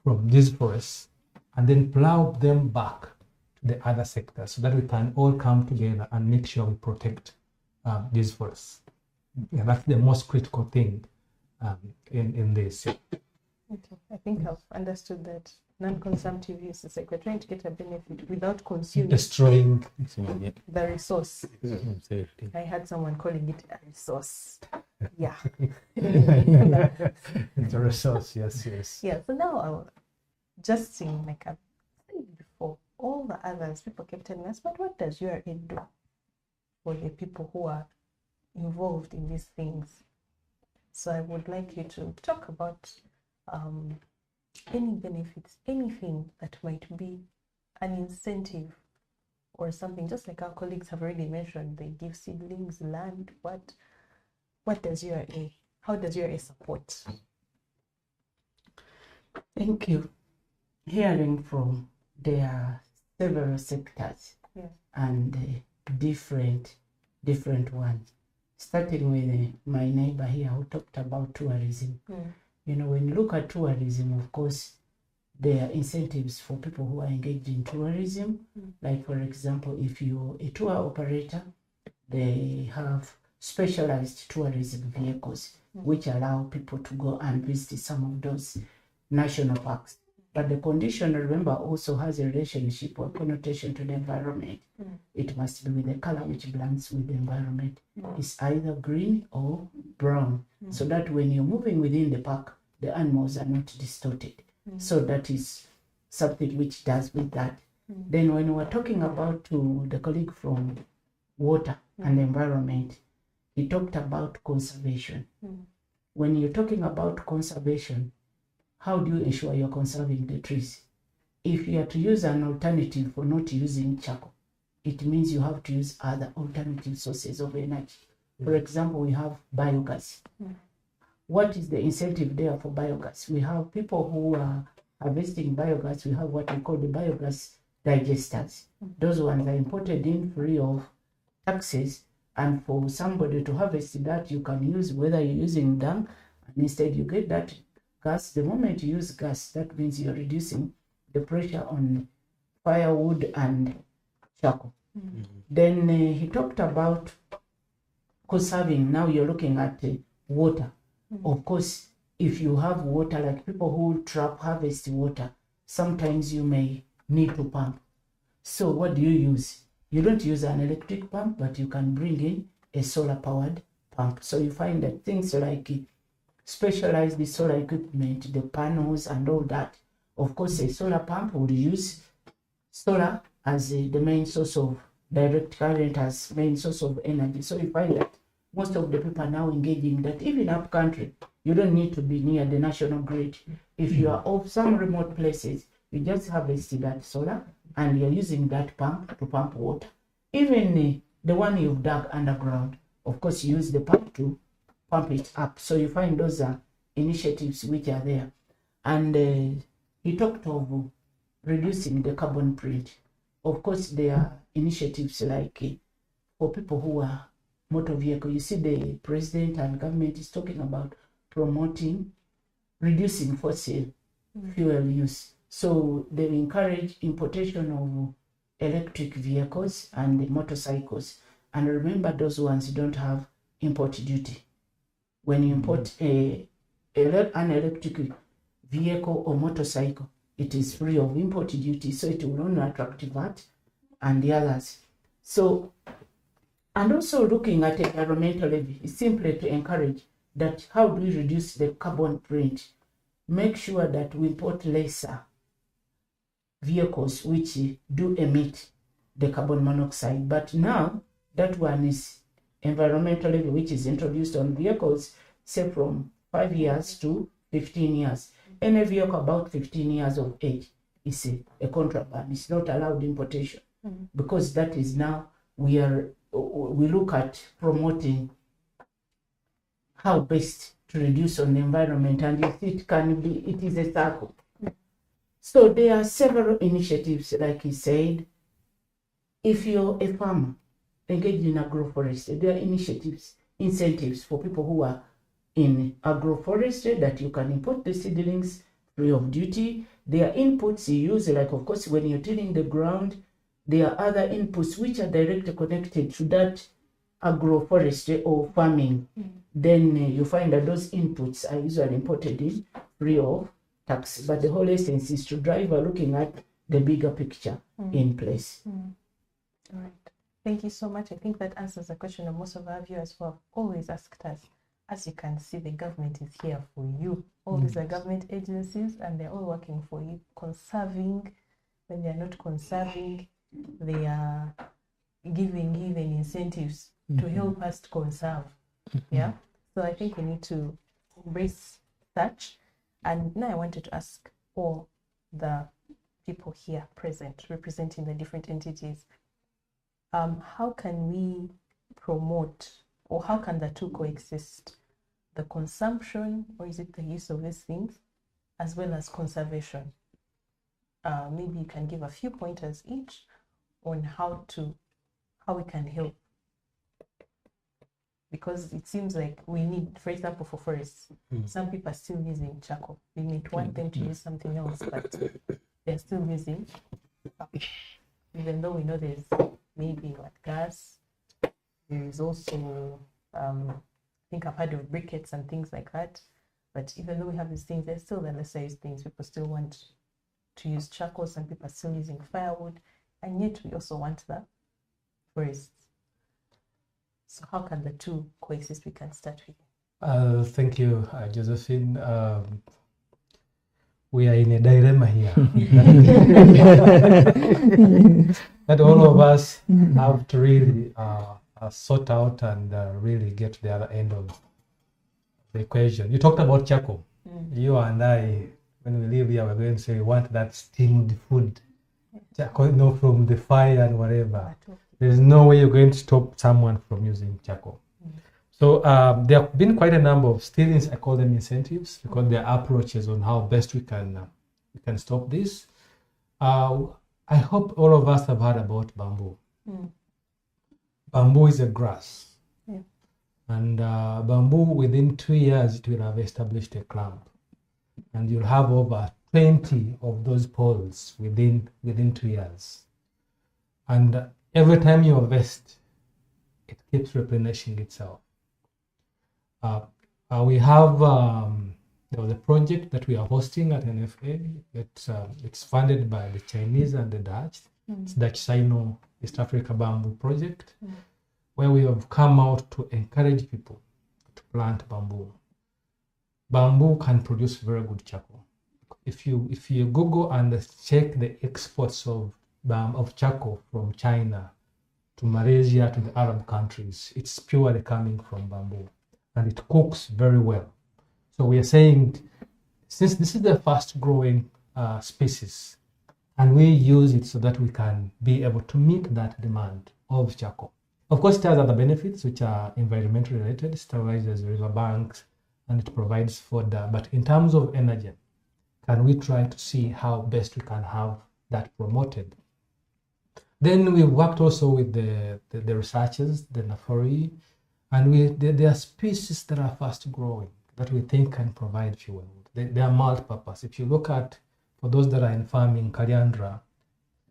from these forests and then plow them back to the other sectors so that we can all come together and make sure we protect these forests? Yeah, that's the most critical thing in this. Okay, I think I've understood that non-consumptive use is like we're trying to get a benefit without consuming, Destroying the resource. Absolutely. I had someone calling it a resource. Yeah. the resource. Yes. Yeah, so now I'll just seeing like I've said before, all the others, people kept telling us, but what does URA do for the people who are involved in these things? So I would like you to talk about any benefits, anything that might be an incentive or something, just like our colleagues have already mentioned, they give seedlings, land. What does URA, how does URA support? Thank you. Hearing from their several sectors and different ones, starting with my neighbor here who talked about tourism. When you look at tourism, of course, there are incentives for people who are engaged in tourism. Like, for example, if you're a tour operator, they have specialized tourism vehicles which allow people to go and visit some of those national parks. But the condition, remember, also has a relationship or connotation to the environment. It must be with a color which blends with the environment. It's either green or brown, so that when you're moving within the park, the animals are not distorted. So that is something which does with that. Then when we're talking about to the colleague from water and environment, he talked about conservation. When you're talking about conservation, how do you ensure you're conserving the trees? If you are to use an alternative for not using charcoal, it means you have to use other alternative sources of energy. For example, we have biogas. What is the incentive there for biogas? We have people who are harvesting biogas. We have what we call the biogas digesters. Those ones are imported in free of taxes, and for somebody to harvest that, you can use whether you're using dung, and instead you get that gas. The moment you use gas, that means you're reducing the pressure on firewood and charcoal. Then he talked about conserving. Now you're looking at water. Of course, if you have water, like people who harvest water, sometimes you may need to pump. So what do you use? You don't use an electric pump, but you can bring in a solar-powered pump. So you find that things like specialized solar equipment, the panels and all that. Of course, a solar pump would use solar as the main source of direct current, as main source of energy. So you find that most of the people are now engaging that even up country, you don't need to be near the national grid. If you are off some remote places, you just harvest that solar and you're using that pump to pump water. Even the one you've dug underground, of course, you use the pump to pump it up. So you find those are initiatives which are there. And he talked of reducing the carbon print. Of course, there are initiatives like for people who are motor vehicle. You see, the president and government is talking about promoting reducing fossil fuel use. So they encourage importation of electric vehicles and motorcycles. And remember, those ones don't have import duty. When you import an electric vehicle or motorcycle, it is free of import duty, so it will only attract VAT and the others. So, and also looking at environmental levy is simply to encourage that how do we reduce the carbon print? Make sure that we import lesser vehicles which do emit the carbon monoxide. But now that one is environmental levy, which is introduced on vehicles, say from 5 years to 15 years. Any vehicle about 15 years of age is a contraband. It's not allowed importation because that is now we look at promoting how best to reduce on the environment, and if it can be, it is a circle. So there are several initiatives, like he said. If you're a farmer engaged in agroforestry, there are initiatives, incentives for people who are in agroforestry that you can import the seedlings free of duty. There are inputs you use, like of course when you're tilling the ground, there are other inputs which are directly connected to that agroforestry or farming. Then you find that those inputs are usually imported in free of tax. But the whole essence is to drive a looking at the bigger picture in place. All right. Thank you so much. I think that answers the question that most of our viewers have always asked us. As you can see, the government is here for you. All these are government agencies and they're all working for you, conserving. When they're not conserving, they are giving even incentives to help us to conserve. Yeah. So I think we need to embrace such. And now I wanted to ask all the people here present, representing the different entities, how can we promote, or how can the two coexist? The consumption, or is it the use of these things, as well as conservation? Maybe you can give a few pointers each on how we can help. Because it seems like we need, for example, for forests, some people are still using charcoal. We might want them to use something else, but they're still using, even though we know there's maybe gas. There is also, I think I've heard of briquettes and things like that. But even though we have these things, there's still the lesser used things. People still want to use charcoal. Some people are still using firewood. And yet we also want the forests. So how can the two coexist? We can start with. Thank you, Josephine. We are in a dilemma here. That all of us have to really sort out and really get to the other end of the equation. You talked about charcoal. You and I, when we live here, we're going to say we want that steamed food, charcoal, from the fire and whatever. There's no way you're going to stop someone from using charcoal. So there have been quite a number of still, I call them incentives, because there are approaches on how best we can stop this. I hope all of us have heard about bamboo. Bamboo is a grass. Yeah. And bamboo, within 2 years, it will have established a clump. And you'll have over 20 of those poles within 2 years. And every time you harvest, it keeps replenishing itself. We have there was a project that we are hosting at NFA. It's funded by the Chinese and the Dutch. It's Dutch-Sino East Africa Bamboo Project, where we have come out to encourage people plant bamboo. Bamboo can produce very good charcoal. If you Google and check the exports of charcoal from China to Malaysia to the Arab countries, it's purely coming from bamboo, and it cooks very well. So we are saying, since this is the fast growing species, and we use it so that we can be able to meet that demand of charcoal. Of course, it has other benefits which are environmentally related. It sterilizes riverbanks and it provides fodder. But in terms of energy, can we try to see how best we can have that promoted? Then we worked also with the researchers, the NAFORI, and there are species that are fast growing that we think can provide fuel. They are multi-purpose. If you look at, for those that are in farming, Coriandra,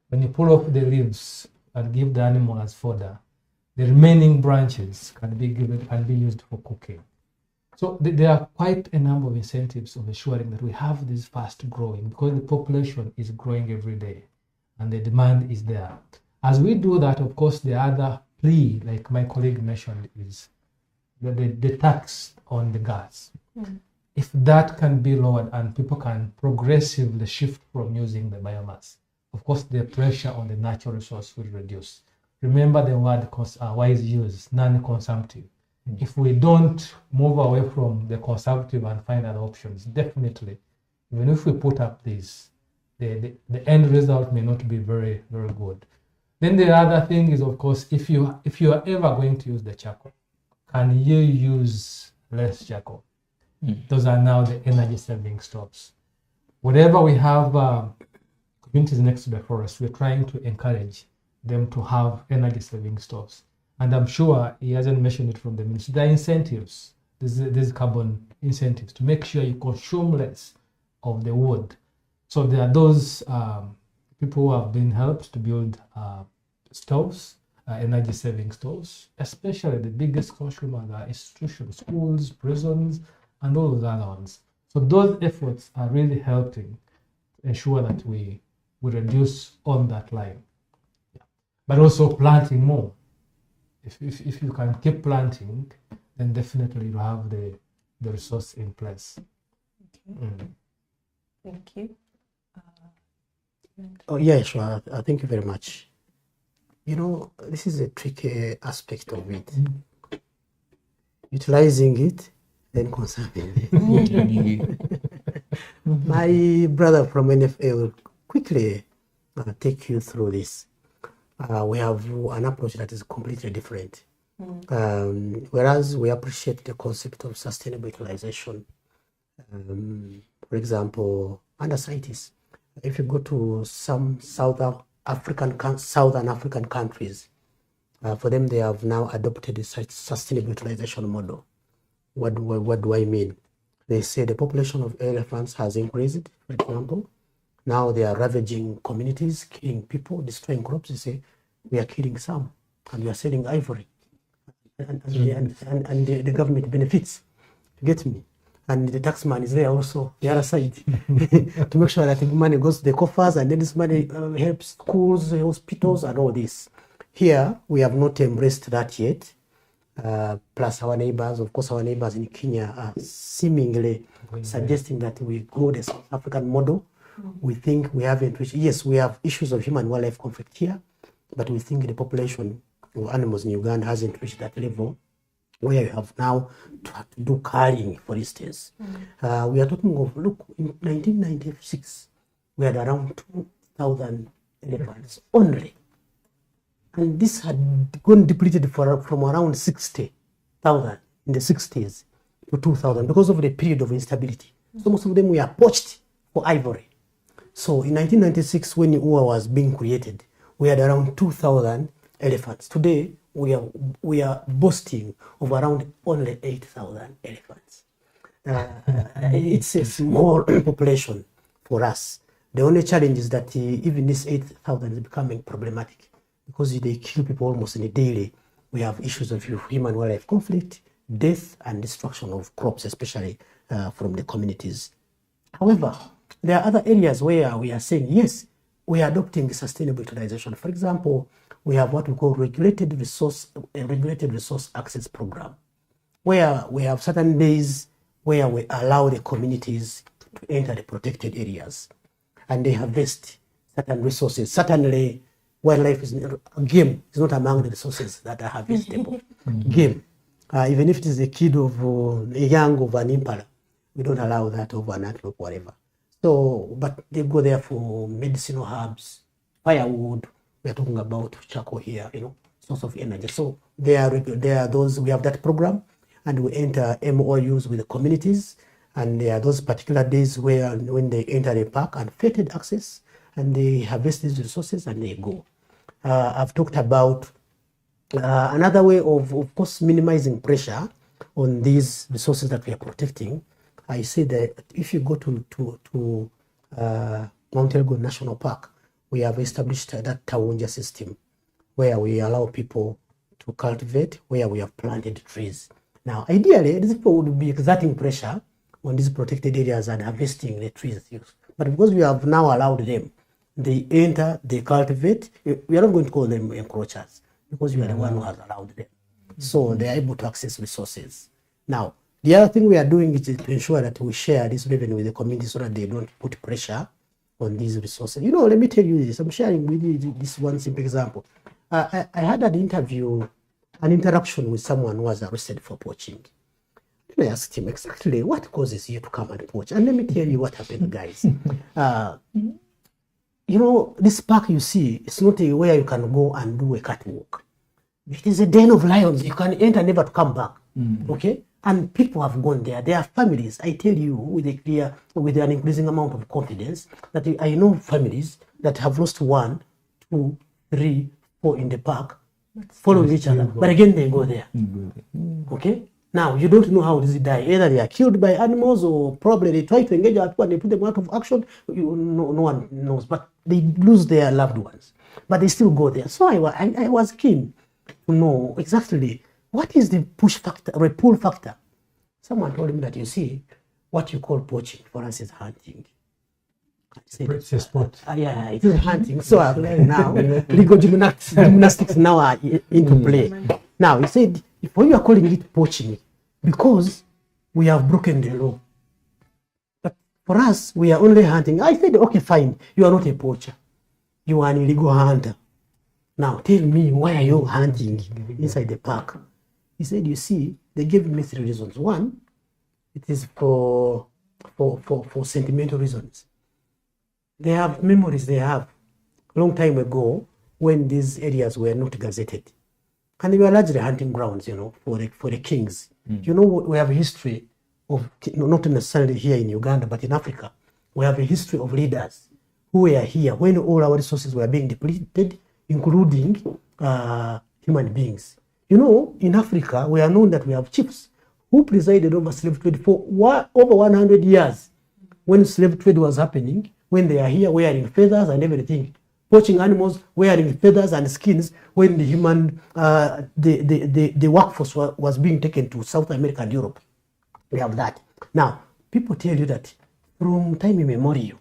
when you pull off the leaves and give the animal as fodder, the remaining branches can be used for cooking. So there are quite a number of incentives of ensuring that we have this fast growing, because the population is growing every day and the demand is there. As we do that, of course, the other plea, like my colleague mentioned, is the tax on the gas. If that can be lowered and people can progressively shift from using the biomass, of course, the pressure on the natural resource will reduce. Remember the word wise use, non-consumptive. If we don't move away from the consumptive and find other options, definitely, even if we put up this, the end result may not be very, very good. Then the other thing is, of course, if you are ever going to use the charcoal, can you use less charcoal? Those are now the energy saving stoves. Whatever we have communities next to the forest, we're trying to encourage them to have energy saving stoves. And I'm sure he hasn't mentioned it from the ministry. There are incentives, there's carbon incentives to make sure you consume less of the wood. So there are those people who have been helped to build stoves, energy saving stoves, especially the biggest consumers are institutions, schools, prisons, and all those other ones. So those efforts are really helping ensure that we reduce on that line. Yeah. But also planting more. If you can keep planting, then definitely you have the resource in place. Okay. Thank you. Oh, yeah, sure. Thank you very much. You know, this is a tricky aspect of it. Utilizing it, then conserving it. My brother from NFA will quickly take you through this. We have an approach that is completely different. Whereas we appreciate the concept of sustainable utilization. For example, under CITES, if you go to some Southern African countries, for them they have now adopted a sustainable utilization model. What do I mean? They say the population of elephants has increased, for example. Now they are ravaging communities, killing people, destroying crops. They say we are killing some and we are selling ivory. And the government benefits. You get me? And the taxman is there also, the other side, to make sure that the money goes to the coffers, and then this money helps schools, hospitals, and all this. Here, we have not embraced that yet. Plus our neighbors, of course, our neighbors in Kenya are seemingly suggesting that we go the South African model. We think we haven't reached, yes, we have issues of human wildlife conflict here, but we think the population of animals in Uganda hasn't reached that level where you have now to have to do carrying, for instance. We are talking of, look, in 1996, we had around 2,000 elephants only. And this had gone depleted from around 60,000 in the 60s to 2,000 because of the period of instability. So most of them were poached for ivory. So in 1996, when UA was being created, we had around 2,000 elephants. Today, we are boasting of around only 8,000 elephants. It's a small population for us. The only challenge is that even this 8,000 is becoming problematic because they kill people almost in a daily. We have issues of human wildlife conflict, death, and destruction of crops, especially from the communities. However, there are other areas where we are saying, yes, we are adopting sustainable utilization. For example, we have what we call regulated resource access program. where we have certain days where we allow the communities to enter the protected areas and they harvest certain resources. Certainly, wildlife game is not among the resources that are harvestable. Game, even if it is a kid of a young of an impala, we don't allow that over an antelope, whatever. So, but they go there for medicinal herbs, firewood. We are talking about charcoal here, source of energy. So there are those, we have that program, and we enter MOUs with the communities, and there are those particular days when they enter the park and fated access, and they harvest these resources and they go. I've talked about another way of course, minimizing pressure on these resources that we are protecting. I say that if you go to Mount Elgon National Park, we have established that Tawunja system where we allow people to cultivate where we have planted trees. Now, ideally, these people would be exerting pressure on these protected areas and harvesting the trees. But because we have now allowed them, they enter, they cultivate. We are not going to call them encroachers because we are the one who has allowed them. So they are able to access resources. Now, the other thing we are doing is to ensure that we share this revenue with the community so that they don't put pressure on these resources. Let me tell you this. I'm sharing with you this one simple example. I had an interaction with someone who was arrested for poaching. And I asked him exactly what causes you to come and poach. And let me tell you what happened, guys. This park you see, it's not where you can go and do a catwalk. It is a den of lions. You can enter, never to come back. Okay? And people have gone there. There are families, I tell you, with an increasing amount of confidence, that I know families that have lost 1, 2, 3, 4 in the park, following each other. But again, they go there. Okay? Now, you don't know how does it die. Either they are killed by animals or probably they try to engage at one, they put them out of action. No one knows. But they lose their loved ones. But they still go there. So I was keen to know exactly what is the push factor or a pull factor. Someone told me that, you see, what you call poaching for us is hunting. It's a sport. Yeah, it is hunting. So I've learned now, legal gymnastics now are into play. Now, he said, if you are calling it poaching, because we have broken the law. But for us, we are only hunting. I said, okay, fine, you are not a poacher. You are an illegal hunter. Now, tell me, why are you hunting inside the park? He said, you see, they gave me 3 reasons. One, it is for sentimental reasons. They have memories they have a long time ago when these areas were not gazetted. And they were largely hunting grounds, for the kings. We have a history of, not necessarily here in Uganda, but in Africa, we have a history of leaders who were here when all our resources were being depleted, including human beings. In Africa, we are known that we have chiefs who presided over slave trade for over 100 years. When slave trade was happening, when they are here wearing feathers and everything, poaching animals, wearing feathers and skins, when the human, the workforce was being taken to South America and Europe. We have that. Now, people tell you that from time immemorial,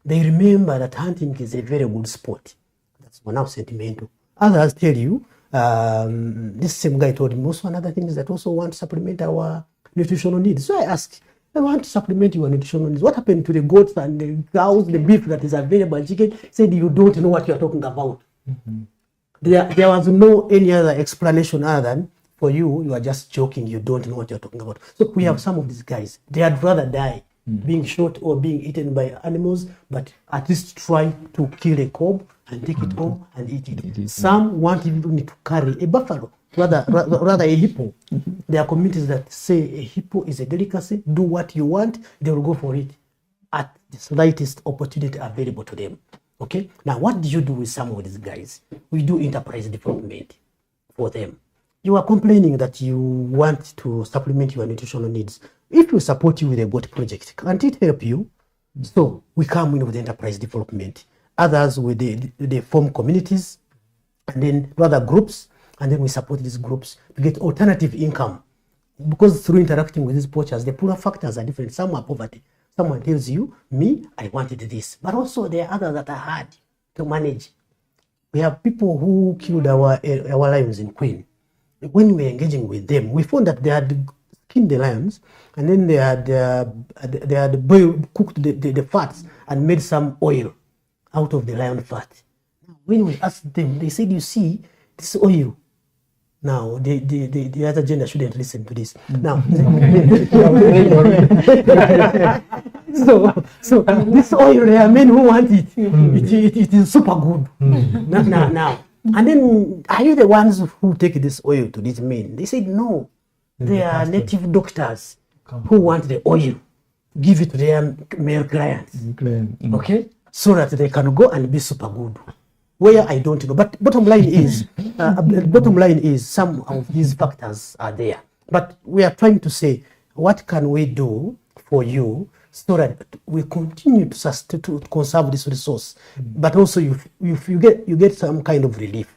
they remember that hunting is a very good sport. That's one now sentimental. Others tell you, this same guy told me also another thing is that also want to supplement our nutritional needs. So I asked, I want to supplement your nutritional needs. What happened to the goats and the cows, the beef that is available in chicken? He said, you don't know what you are talking about. There was no any other explanation other than, for you are just joking, you don't know what you're talking about. So we have some of these guys, they had rather die being shot or being eaten by animals, but at least try to kill a cob and take it home and eat it. Some want even to carry a buffalo, rather a hippo. There are communities that say a hippo is a delicacy, do what you want, they will go for it at the slightest opportunity available to them. Okay? Now, what do you do with some of these guys? We do enterprise development for them. You are complaining that you want to supplement your nutritional needs. If we support you with a goat project, can't it help you? So we come in with enterprise development. Others, they form communities and then rather groups, and then we support these groups to get alternative income. Because through interacting with these poachers, the pull factors are different. Some are poverty. Someone tells you, me, I wanted this. But also there are others that are hard to manage. We have people who killed our lions in Queen. When we were engaging with them, we found that they had skinned the lions, and then they had cooked the fats and made some oil out of the lion fat. When we asked them, they said, "You see, this oil." Now the other gender shouldn't listen to this. Now, so this oil, there are men who want it. It is super good. Now, and then are you the ones who take this oil to these men? They said no. They are native doctors who want the oil, give it to their male clients. Okay, so that they can go and be super good. Where I don't know, but bottom line is some of these factors are there. But we are trying to say, what can we do for you so that we continue to conserve this resource, but also you get some kind of relief.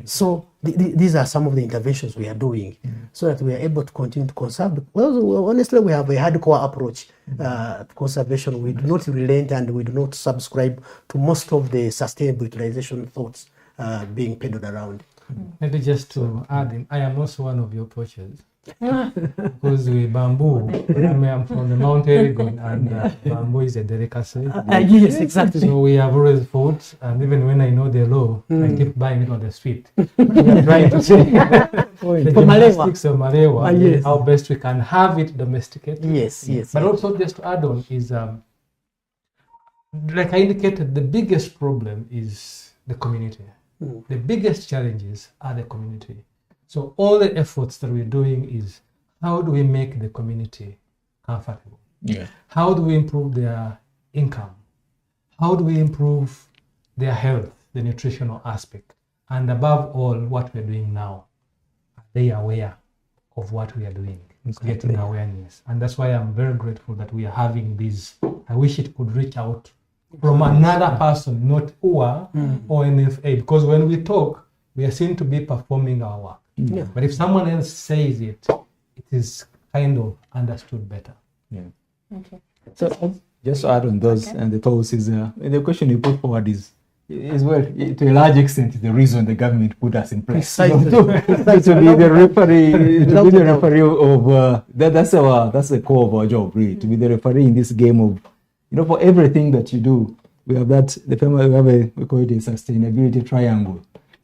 So these are some of the interventions we are doing so that we are able to continue to conserve. Well, honestly, we have a hardcore approach to conservation. We do not relent and we do not subscribe to most of the sustainable utilization thoughts being peddled around. Maybe just to add in, I am also one of your poachers. Because we bamboo, I am from the Mount Elgon, and bamboo is a delicacy. Yes, exactly. So we have always fought, and even when I know the law, I keep buying it on the street. We are trying to say the gymnastics of Malewa, yes. How best we can have it domesticated. Yes. But also just to add on is, like I indicated, the biggest problem is the community. The biggest challenges are the community. So all the efforts that we're doing is, how do we make the community comfortable? Yeah. How do we improve their income? How do we improve their health, the nutritional aspect? And above all, what we're doing now. Are they aware of what we are doing? Exactly. Getting awareness. And that's why I'm very grateful that we are having this. I wish it could reach out from another person, not UA or NFA, because when we talk, we are seen to be performing our work. Yeah. But if someone else says it, it is kind of understood better. Yeah. Okay. So just to add on those and the thoughts is the question you put forward is well, to a large extent, the reason the government put us in place. Precisely. To be the referee, of that's the core of our job, really. To be the referee in this game of, for everything that you do, we have that we call it a sustainability triangle.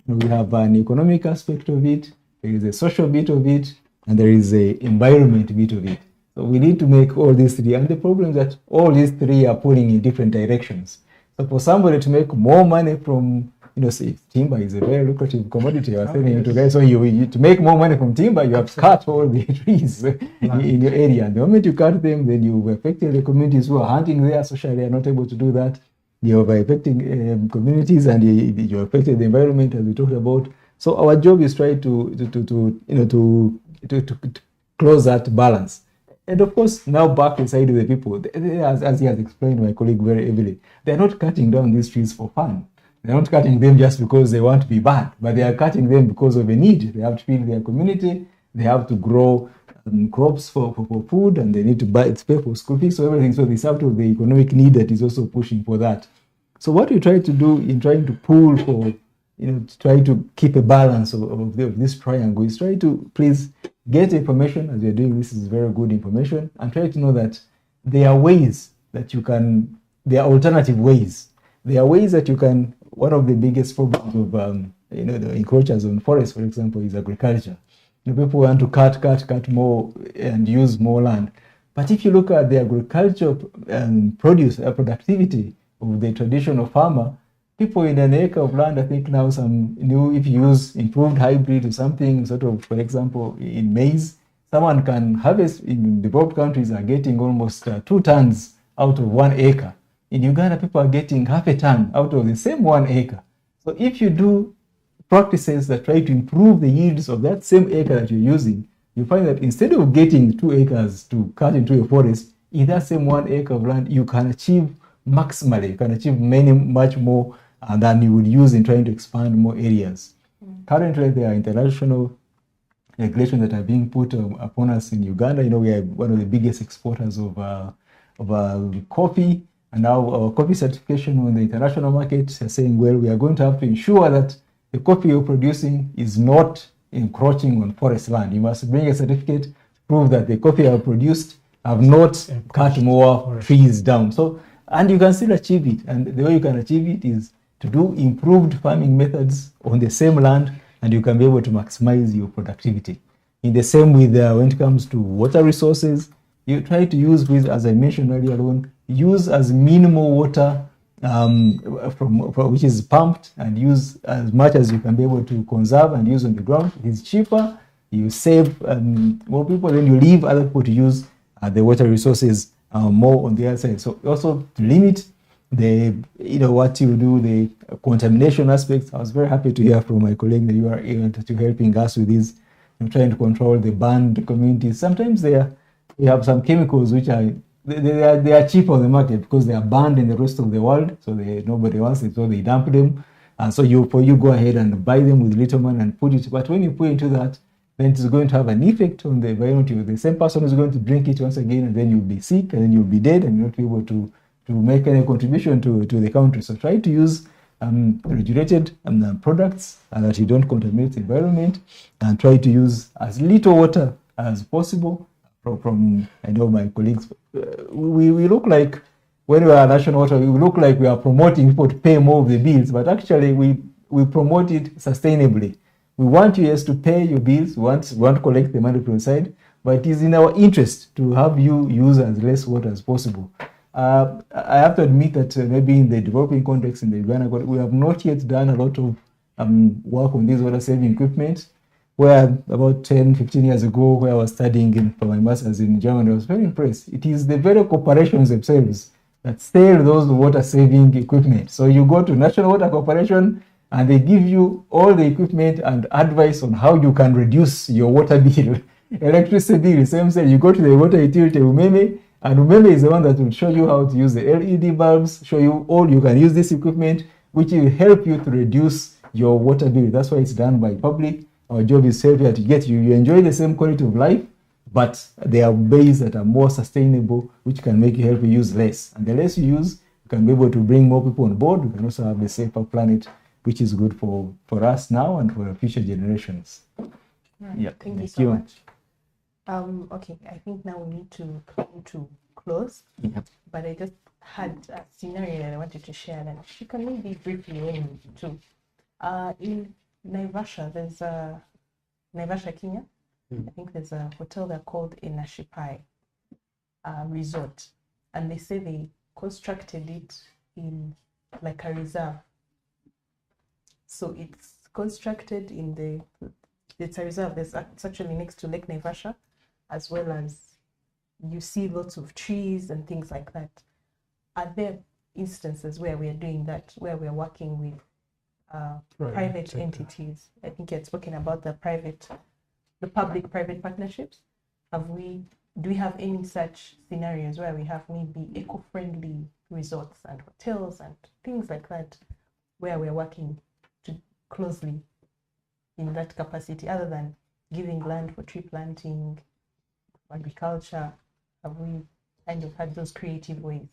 We have an economic aspect of it, there is a social bit of it, and there is a environment bit of it. So we need to make all these three, and the problem is that all these three are pulling in different directions. So for somebody to make more money from, say timber is a very lucrative commodity. I was telling you guys, so you to make more money from timber, you have to cut all the trees in your area. And the moment you cut them, then you affect the communities who are hunting there. Socially, they are not able to do that. You're affecting communities, and you're affecting the environment, as we talked about. So our job is try to close that balance. And of course, now back inside of the people, as he has explained, my colleague very ably, they're not cutting down these trees for fun. They're not cutting them just because they want to be bad, but they are cutting them because of a need. They have to feed their community. They have to grow crops for food, and they need to pay for school fees, so everything. So this out of the economic need that is also pushing for that. So what we try to do in trying to pull for, to try to keep a balance of this triangle is try to please get information as we're doing. This is very good information, and try to know that there are ways that there are alternative ways. There are ways that you can, one of the biggest problems of, the encroachers on forests, for example, is agriculture. People want to cut more and use more land. But if you look at the agricultural productivity of the traditional farmer, people in an acre of land, I think now if you use improved hybrid or something, sort of, for example, in maize, someone can harvest. In developed countries are getting almost 2 tons out of 1 acre. In Uganda, people are getting half a ton out of the same 1 acre. So if you do practices that try to improve the yields of that same acre that you're using, you find that instead of getting 2 acres to cut into a forest, in that same 1 acre of land, you can achieve maximally, you can achieve much more than you would use in trying to expand more areas. Currently, there are international regulations that are being put upon us in Uganda. We are one of the biggest exporters of coffee, and now our coffee certification on the international market is saying, well, we are going to have to ensure that the coffee you're producing is not encroaching on forest land. You must bring a certificate prove that the coffee I've produced have not cut more trees down. So, and you can still achieve it. And the way you can achieve it is to do improved farming methods on the same land, and you can be able to maximize your productivity. In the same with when it comes to water resources, you try to use with, as I mentioned earlier on, use as minimal water from which is pumped, and use as much as you can be able to conserve and use on the ground. It is cheaper, you save more people, then you leave other people to use the water resources more on the other side. So also to limit the, what you do, the contamination aspects. I was very happy to hear from my colleague that you are to helping us with this, trying to control the banned communities. Sometimes we have some chemicals which are they are cheap on the market because they are banned in the rest of the world, so nobody wants it, so they dump them. And so you go ahead and buy them with little money and put it. But when you put into that, then it's going to have an effect on the environment. The same person is going to drink it once again, and then you'll be sick, and then you'll be dead, and you'll not be able to make any contribution to the country. So try to use regulated products that you don't contaminate the environment, and try to use as little water as possible. From I know my colleagues, we look like, when we are National Water, we look like we are promoting people to pay more of the bills, but actually we promote it sustainably. We want you to pay your bills, we want to collect the money from the side, but it is in our interest to have you use as less water as possible. I have to admit that maybe in the developing context in the Uganda, we have not yet done a lot of work on this water saving equipment. Where about 10, 15 years ago, where I was studying for my master's in Germany, I was very impressed. It is the very corporations themselves that sell those water saving equipment. So you go to National Water Corporation and they give you all the equipment and advice on how you can reduce your water bill. Electricity bill, same thing. You go to the water utility, Umeme, and Umeme is the one that will show you how to use the LED bulbs, show you all you can use this equipment, which will help you to reduce your water bill. That's why it's done by public. Our job is here to get you enjoy the same quality of life, but there are ways that are more sustainable, which can make you help you use less. And the less you use, you can be able to bring more people on board. We can also have a safer planet, which is good for us now and for future generations. Right. Yeah, Thank you so much. Okay, I think now we need to come to close. Yep. But I just had a scenario that I wanted to share, and you can maybe briefly weigh in too. In Naivasha, there's Naivasha, Kenya. I think there's a hotel there called Inashipai Resort, and they say they constructed it in like a reserve. So it's constructed it's a reserve. It's actually next to Lake Naivasha, as well as you see lots of trees and things like that. Are there instances where we are doing that, where we are working with private entities? I think you had spoken about the public-private partnerships. Do we have any such scenarios where we have maybe eco-friendly resorts and hotels and things like that, where we're working closely in that capacity, other than giving land for tree planting, agriculture? Have we kind of had those creative ways?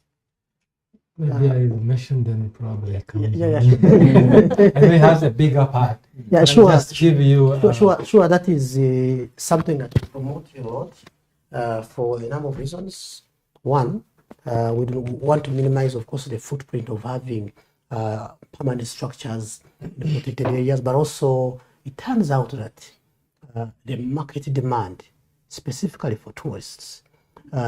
Maybe I mentioned them probably. Yeah. And it has a bigger part. Yeah, sure. Just give you. Sure. That is something that we promote a lot for a number of reasons. One, we want to minimize, of course, the footprint of having permanent structures in the protected areas, but also it turns out that the market demand, specifically for tourists who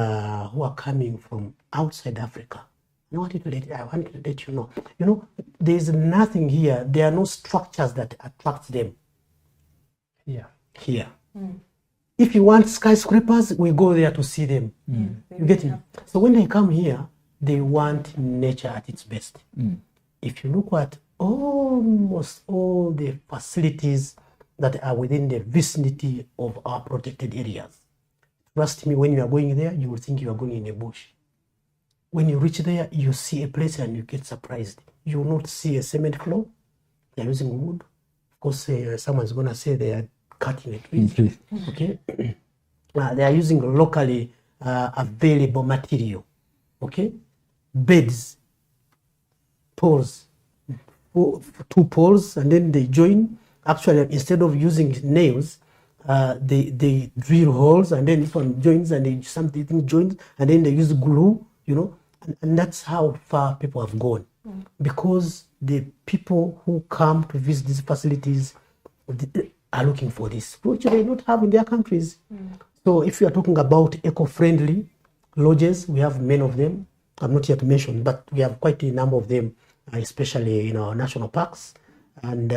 are coming from outside Africa, I want to let you know, there is nothing here. There are no structures that attract them. Yeah. Here. If you want skyscrapers, we go there to see them. You get me? So when they come here, they want nature at its best. If you look at almost all the facilities that are within the vicinity of our protected areas, trust me, when you are going there, you will think you are going in a bush. When you reach there, you see a place and you get surprised. You will not see a cement floor. They are using wood. Of course, someone's going to say they are cutting a tree. Okay. They are using locally available material. Okay. Beds, poles, 2 poles, and then they join. Actually, instead of using nails, they drill holes, and then this one joins, and they something joins, and then they use glue, and that's how far people have gone. Because the people who come to visit these facilities are looking for this, which they don't have in their countries. So if you are talking about eco-friendly lodges, we have many of them. I'm not here to mention, but we have quite a number of them, especially in our national parks and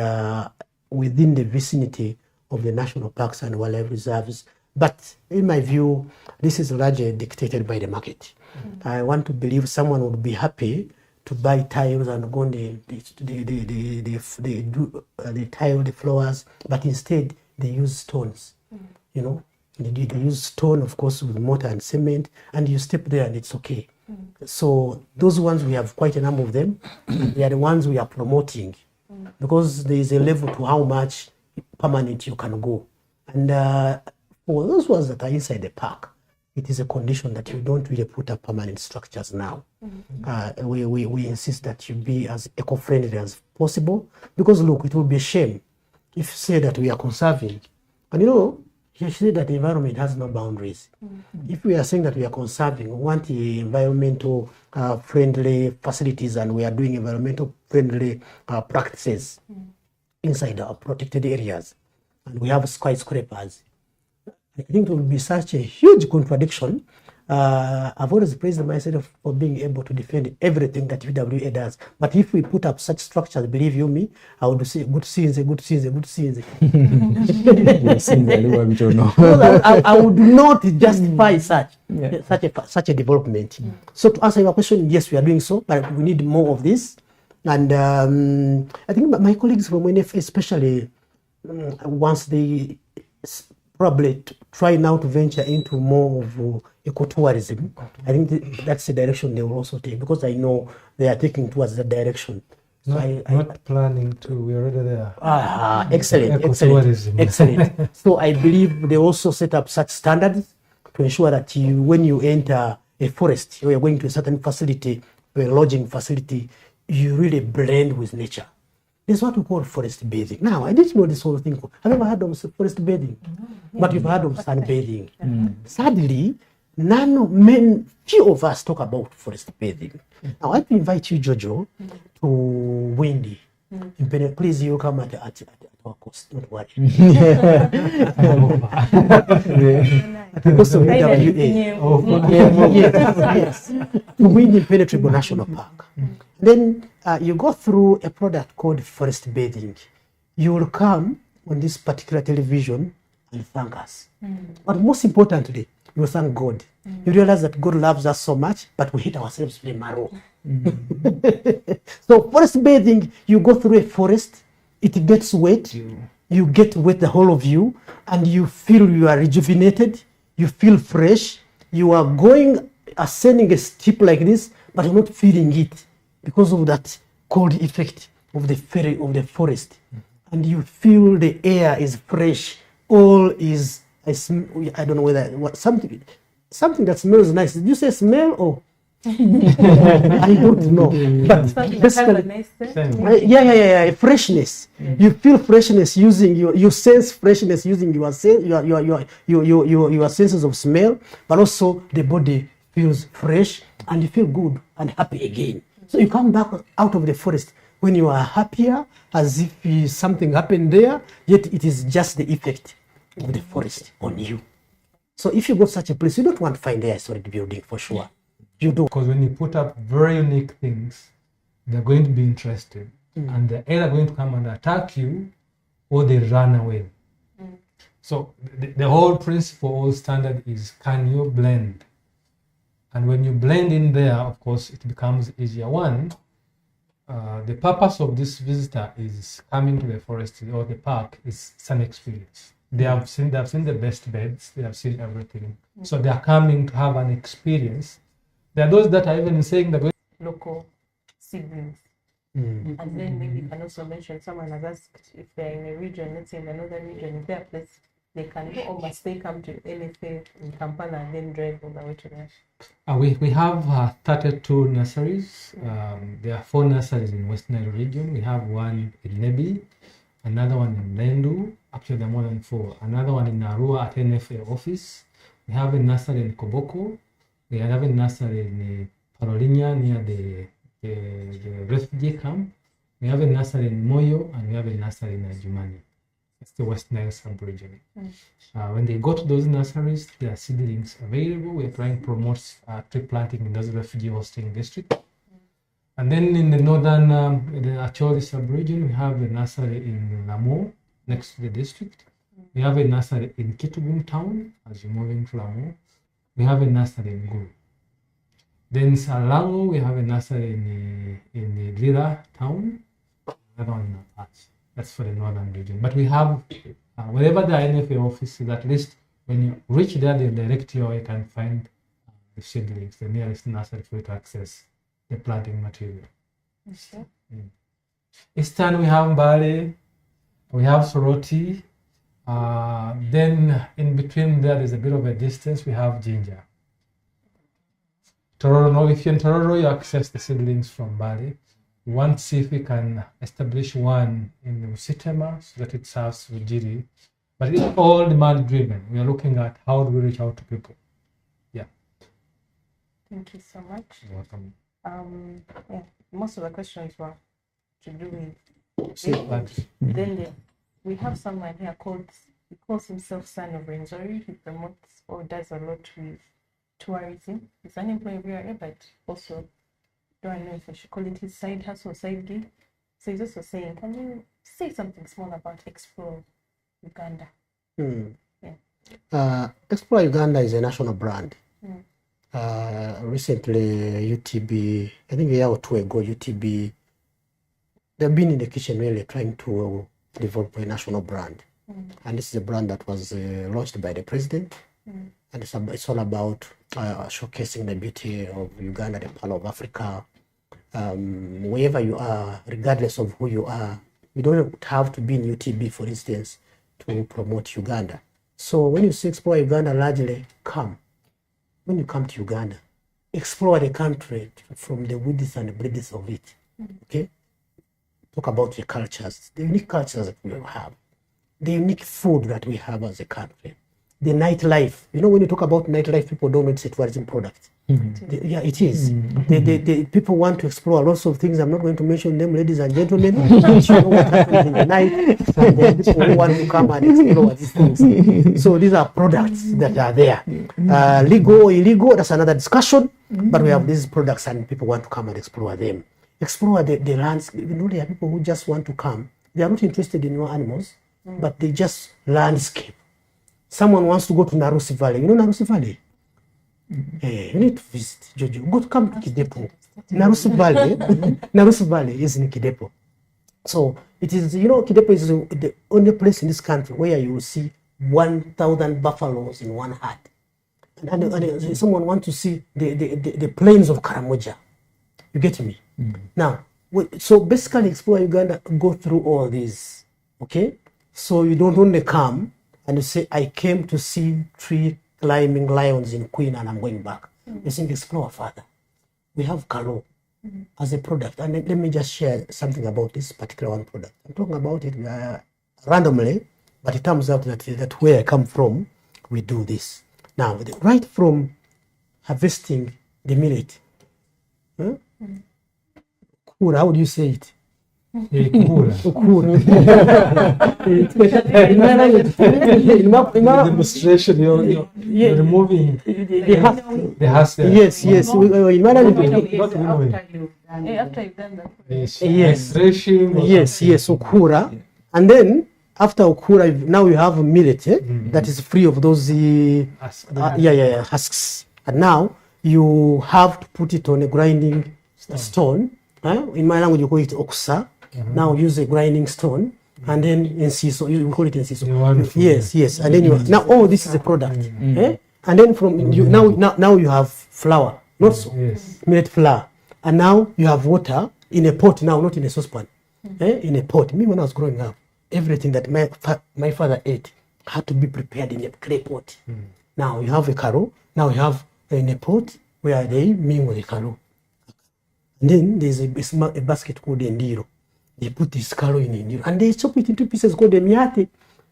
within the vicinity of the national parks and wildlife reserves. But in my view, this is largely dictated by the market. I want to believe someone would be happy to buy tiles and go on the tile, the floors, but instead they use stones. They use stone, of course, with mortar and cement, and you step there and it's okay. So those ones, we have quite a number of them. They are the ones we are promoting because there is a level to how much permanent you can go. And for those ones that are inside the park, it is a condition that you don't really put up permanent structures now. We insist that you be as eco-friendly as possible, because look, it will be a shame if you say that we are conserving, and you say that the environment has no boundaries. If we are saying that we are conserving, we want the environmental friendly facilities, and we are doing environmental friendly practices inside our protected areas, and we have skyscrapers, I think it will be such a huge contradiction. I've always praised myself for being able to defend everything that UWA does. But if we put up such structures, believe you me, I would say good scenes. I would not justify such a development. So to answer your question, yes, we are doing so, but we need more of this. And I think my colleagues from NFA, especially, once they probably try now to venture into more of ecotourism, I think that's the direction they will also take, because I know they are taking towards that direction. Not planning to, we're already there. Excellent. So I believe they also set up such standards to ensure that when you enter a forest, or you're going to a certain facility, a lodging facility, you really blend with nature. This is what we call forest bathing. Now, I didn't know this whole thing. I've never heard of forest bathing, but you've heard of sunbathing. Sadly, few of us talk about forest bathing. Now, I invite you, Jojo, to Windy. Please, you come at our cost. Don't worry. Also, yes, to Windy Impenetrable National Park. Then you go through a product called forest bathing. You will come on this particular television and thank us. But most importantly, you will thank God. You realize that God loves us so much, but we hate ourselves with marrow. So forest bathing, you go through a forest, it gets wet, you get wet, the whole of you, and you feel you are rejuvenated, you feel fresh, you are ascending a steep like this, but you're not feeling it because of that cold effect of the forest. And you feel the air is fresh, all is, I don't know whether, something that smells nice. Did you say smell or? I don't know. But basically, freshness. You feel freshness using you sense freshness using your senses of smell, but also the body feels fresh and you feel good and happy again. So you come back out of the forest when you are happier, as if something happened there, yet it is just the effect of the forest on you. So if you go to such a place, you don't want to find a historic building for sure. You do. Because when you put up very unique things, they're going to be interested. And they're either going to come and attack you or they run away. So the whole principle or standard is, can you blend? And when you blend in there, of course, it becomes easier. One, the purpose of this visitor is coming to the forest or the park is an experience. They have seen the best beds, they have seen everything. So they are coming to have an experience. There are those that are even saying they're going local seedlings. And then maybe you can also mention, someone has asked if they're in a region, let's say in another region, is there a place they can go, or must they come to NFA in Kampala and then drive all the way to there? We have 32 nurseries. There are 4 nurseries in West Nile region. We have one in Nebi, another one in Lendu, actually there are more than 4, another one in Arua at NFA office. We have a nursery in Koboko. We have a nursery in Parolinya near the refugee camp. We have a nursery in Moyo, and we have a nursery in Ajumani. It's the West Nile sub-region. When they go to those nurseries, there are seedlings available. We're trying to promote tree planting in those refugee hosting districts. And then in the northern, the Acholi sub-region, we have a nursery in Lamo, next to the district. We have a nursery in Kitugum town, as you move into Lamo. We have a nursery in Gulu. Then in Salango, we have a nursery in the Lira town. Another one in Apache. That's for the northern region. But we have, wherever the NFA office is, at least when you reach there, they direct you, you can find the seedlings, the nearest nursery for you to access the planting material. Okay. Eastern, we have Mbale, we have Soroti. Then in between there's a bit of a distance, we have Jinja. Tororo, if you're in Tororo, you access the seedlings from Mbale. We want to see if we can establish one in Usitema so that it serves Vijiri. But it's all demand driven. We are looking at how do we reach out to people. Thank you so much. You're welcome. Yeah, most of the questions were to do with Seed planting. Then we have someone here he calls himself Son of Renzori. He promotes or does a lot with tourism. He's an employee of URA, but also don't know if I should call it his side hustle or side gig. So he's also saying, can you say something small about Explore Uganda? Explore Uganda is a national brand. Mm. Recently, UTB, I think a year or two ago, UTB, they've been in the kitchen really trying to develop a national brand. And this is a brand that was launched by the president. And it's all about showcasing the beauty of Uganda, the Pearl of Africa. Wherever you are, regardless of who you are, you don't have to be in UTB, for instance, to promote Uganda. So when you say Explore Uganda, largely when you come to Uganda, explore the country from the width and the breadth of it. Okay? Talk about the cultures, the unique cultures that we have, the unique food that we have as a country, the nightlife. You know, when you talk about nightlife, people don't know it's a tourism product. Yeah, it is. The people want to explore lots of things. I'm not going to mention them, ladies and gentlemen. But you know what happens in the night, and then people who want to come and explore these things. So these are products that are there. Legal or illegal, that's another discussion. But we have these products, and people want to come and explore them. Explore the landscape. You know, there are people who just want to come. They are not interested in your animals, but they just landscape. Someone wants to go to Narusi Valley. You know Narusi Valley? You need to visit, Jojo. Go to come to Kidepo. Narusi Valley. Narusi Valley is in Kidepo. So it is, you know, Kidepo is the only place in this country where you will see 1,000 buffaloes in one herd. And someone wants to see the plains of Karamoja. You get me? Now, so basically Explore Uganda go through all these, okay? So you don't only come and you say, I came to see tree climbing lions in Queen and I'm going back. You think explore further. We have Kalo as a product. And let me just share something about this particular one product. I'm talking about it randomly, but it turns out that where I come from, we do this. Now, right from harvesting the millet, Kura, how do you say it? Demonstration, you're removing the husk. Yes. After you've done that. Yes. Threshing. Yes, Ukura. And then after Ukura, now you have millet that is free of those husks. And now you have to put it on a grinding stone. In my language, you call it okusa. Now use a grinding stone, and then NCSO, you call it NCSO. Yes. And then now this is a product. And then from now you have flour, not so millet flour, and now you have water in a pot now, not in a saucepan. In a pot. Me, when I was growing up, everything that my father ate had to be prepared in a clay pot. Now you have a karo. Now you have in a pot where they mingle the karo. And then there's a basket called endiro. they put this kalo in and they chop it into pieces called emiate.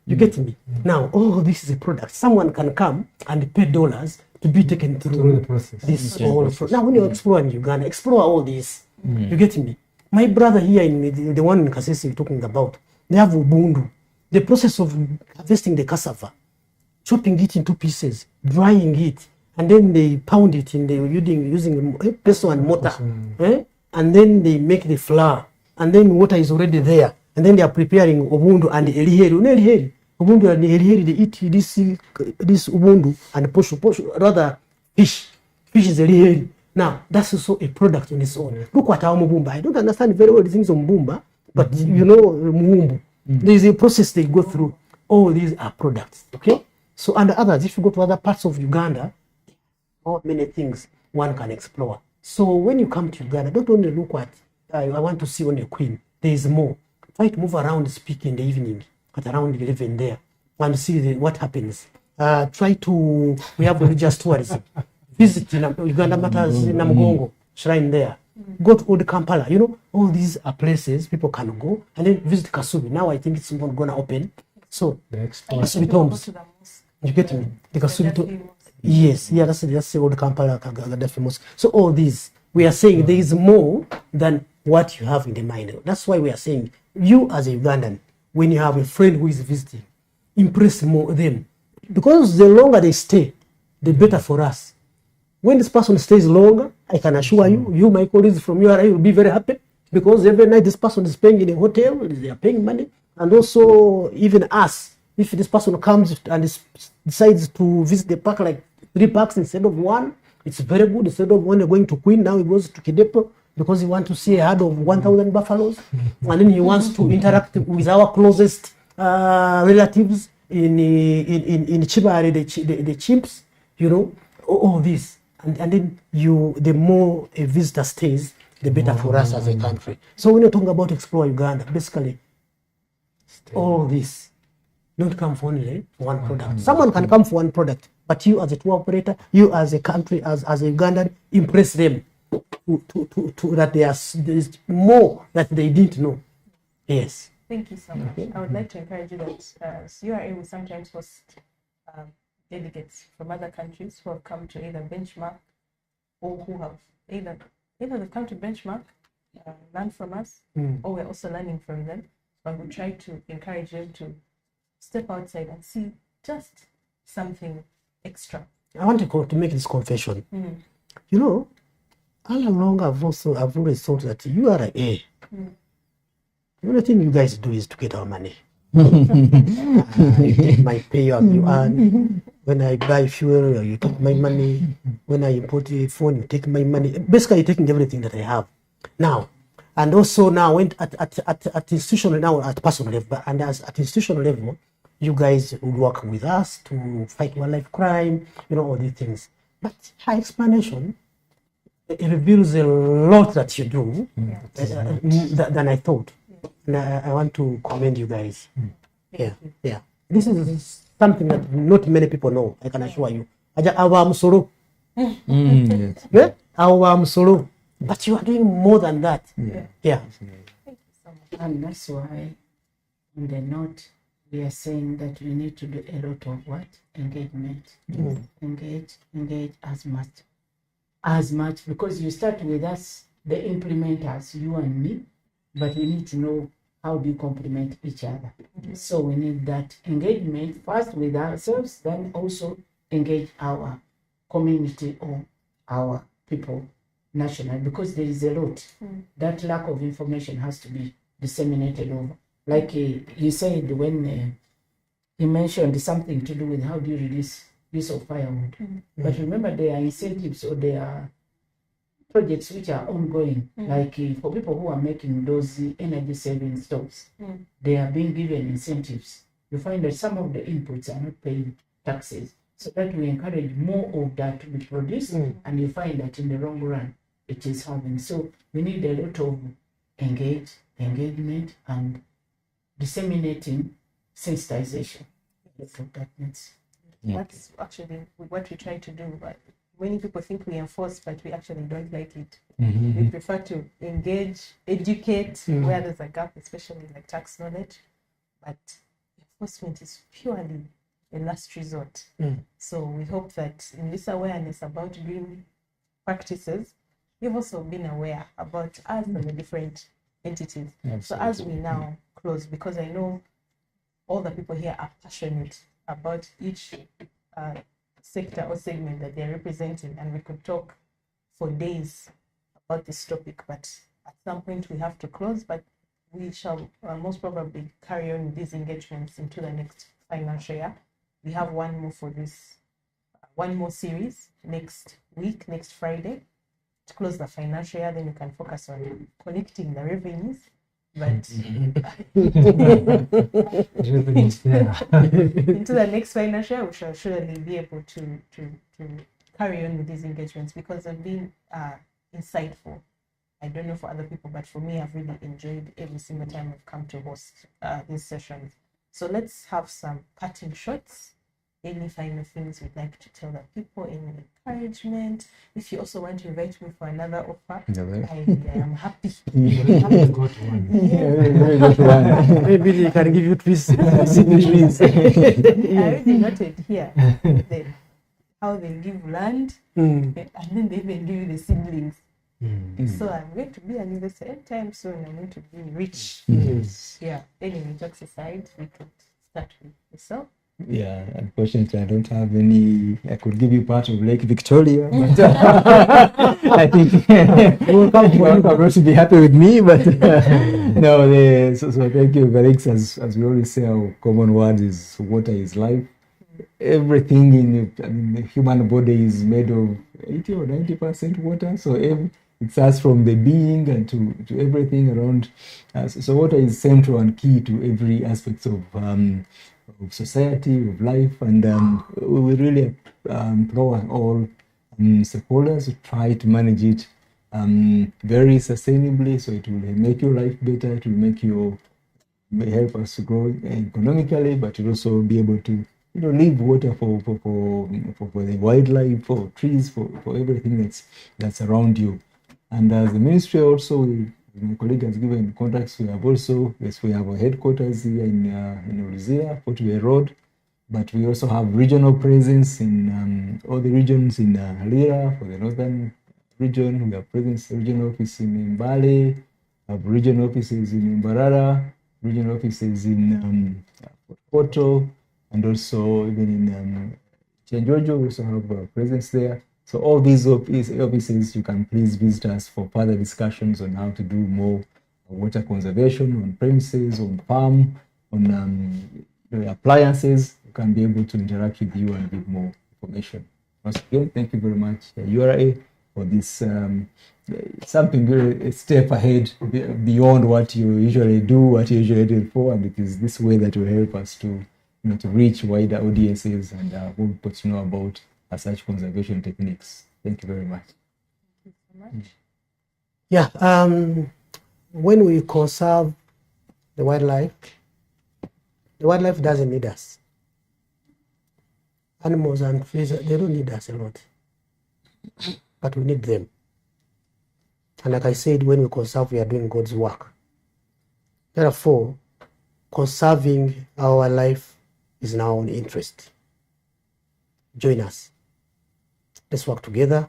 You get me? Now, this is a product. Someone can come and pay dollars to be taken through the process. this whole process. Now, when you explore in Uganda, explore all this. You get me? My brother here, in the one in Kasese you're talking about, they have ubundu. The process of harvesting the cassava, chopping it into pieces, drying it, and then they pound it in the using pestle and mortar, and then they make the flour, and then water is already there, and then they are preparing ubundu and eliheri. Ubundu and eliheri, they eat this ubundu and posho, rather fish. Fish is eliheri. Now, that's also a product on its own. Look what our mubumba. I don't understand very well the things on mubumba, but you know, mubumbu. There is a process they go through. All these are products, okay? So, and others, if you go to other parts of Uganda, how many things one can explore. So, when you come to Uganda, don't only look at, I want to see only a queen. There is more. Try to move around, speak in the evening, at around 11 there, and see what happens. We have religious tourism. Visit Uganda Matters in Namugongo shrine there. Go to Old Kampala. You know, all these are places people can go, and then visit Kasubi. Now I think it's not going to open. So Kasubi tombs. You get me? The Kasubi tombs. Yes, yeah, that's the Old Kampala Gaddafi Mosque. So all these, we are saying there is more than what you have in the mind. That's why we are saying, you as a Ugandan, when you have a friend who is visiting, impress them, because the longer they stay, the better for us. When this person stays longer, I can assure you, my colleagues from URA will be very happy, because every night this person is paying in a hotel, they are paying money, and also even us, if this person comes and decides to visit the park like 3 parks instead of 1, it's very good. Instead of when going to Queen, now he goes to Kidepo because he wants to see a herd of 1,000 buffaloes, and then he wants to interact with our closest relatives in Chibari, the chimps, you know, all this. And then the more a visitor stays, the better for us as a country. So when you're talking about Explore Uganda, basically all this don't come for only one product. Someone can come for one product, but you as a tour operator, you as a country, as a Ugandan, impress them to that there's more that they didn't know. Yes. Thank you so much. I would like to encourage you that as URA will sometimes host delegates from other countries who have come to either benchmark or who have either they've come to benchmark, learn from us, or we're also learning from them. But we try to encourage them to step outside and see just something extra. I want to make this confession. You know, all along I've always thought that you are the only thing you guys do is to get our money. You take my pay you earn. When I buy fuel, you take my money. When I import a phone, you take my money. Basically, you're taking everything that I have. Now, and also now at institutional, now at personal level, and at institutional level, you guys will work with us to fight wildlife crime, you know, all these things. But high explanation, it reveals a lot that you do than I thought. And I want to commend you guys. Yeah. This is something that not many people know, I can assure you. Our solo. Our solo. But you are doing more than that. Yeah. And that's why in the note we are saying that we need to do a lot of what? Engagement. Engage as much, because you start with us, the implementers, you and me, but we need to know how do you complement each other. So we need that engagement first with ourselves, then also engage our community or our people nationally, because there is a lot. That lack of information has to be disseminated over. Like you said when you mentioned something to do with how do you reduce use of firewood. But remember, there are incentives or there are projects which are ongoing, like for people who are making those energy saving stoves, they are being given incentives. You find that some of the inputs are not paying taxes, so that we encourage more of that to be produced, and you find that in the long run it is having. So we need a lot of engagement and disseminating sensitization. That's what that means. That's actually what we try to do. But many people think we enforce, but we actually don't like it. Mhm. We prefer to engage, educate where there's a gap, especially like tax knowledge. But enforcement is purely a last resort. So we hope that in this awareness about green practices, you've also been aware about us and the different entities. So as we now close, because I know all the people here are passionate about each sector or segment that they're representing, and we could talk for days about this topic, but at some point we have to close, but we shall most probably carry on with these engagements into the next financial year. We have one more for this, one more series next week, next Friday, to close the financial year. Then you can focus on collecting the revenues. But into the next financial year, we shall surely be able to carry on with these engagements because they've been insightful. I don't know for other people, but for me, I've really enjoyed every single time I've come to host these sessions. So let's have some parting shots. Any final things you'd like to tell the people, any encouragement? If you also want to invite me for another offer, I am happy. You haven't got one. Maybe they can give you trees. I already noted here how they give land, and then they even give you the seedlings. So I'm going to be an investor anytime soon. I'm going to be rich. Yeah. Anyway, jokes aside, we could start with yourself. Yeah, unfortunately, I don't have any. I could give you part of Lake Victoria, but I think you'll probably be happy with me. But no, so thank you, Felix. As we always say, our common word is water is life. Everything in the human body is made of 80 or 90% water. So it starts from the being and to everything around. So water is central and key to every aspect of society, of life, and we really implore all stakeholders to try to manage it very sustainably, so it will make your life better, it will help us to grow economically, but you'll also be able to leave water for the wildlife, for trees, for everything that's around you. And as the ministry also, my colleague has given contacts. We have our headquarters here in Ruzira, Fort Way Road, but we also have regional presence in all the regions in Halira for the northern region. We have regional office in Mbale, have regional offices in Mbarara, regional offices in Porto, and also even in Chenjojo. We also have a presence there. So all these offices, you can please visit us for further discussions on how to do more water conservation on premises, on farm, on appliances. You can be able to interact with you and give more information. Once again, thank you very much, URA, for this something a step ahead beyond what you usually do, what you usually do for, and it is this way that will help us to reach wider audiences and want people to know about such conservation techniques. Thank you very much. Thank you so much. Yeah, when we conserve the wildlife doesn't need us. Animals and trees, they don't need us a lot, but we need them. And like I said, when we conserve, we are doing God's work. Therefore, conserving our life is in our own interest. Join us. Let's work together.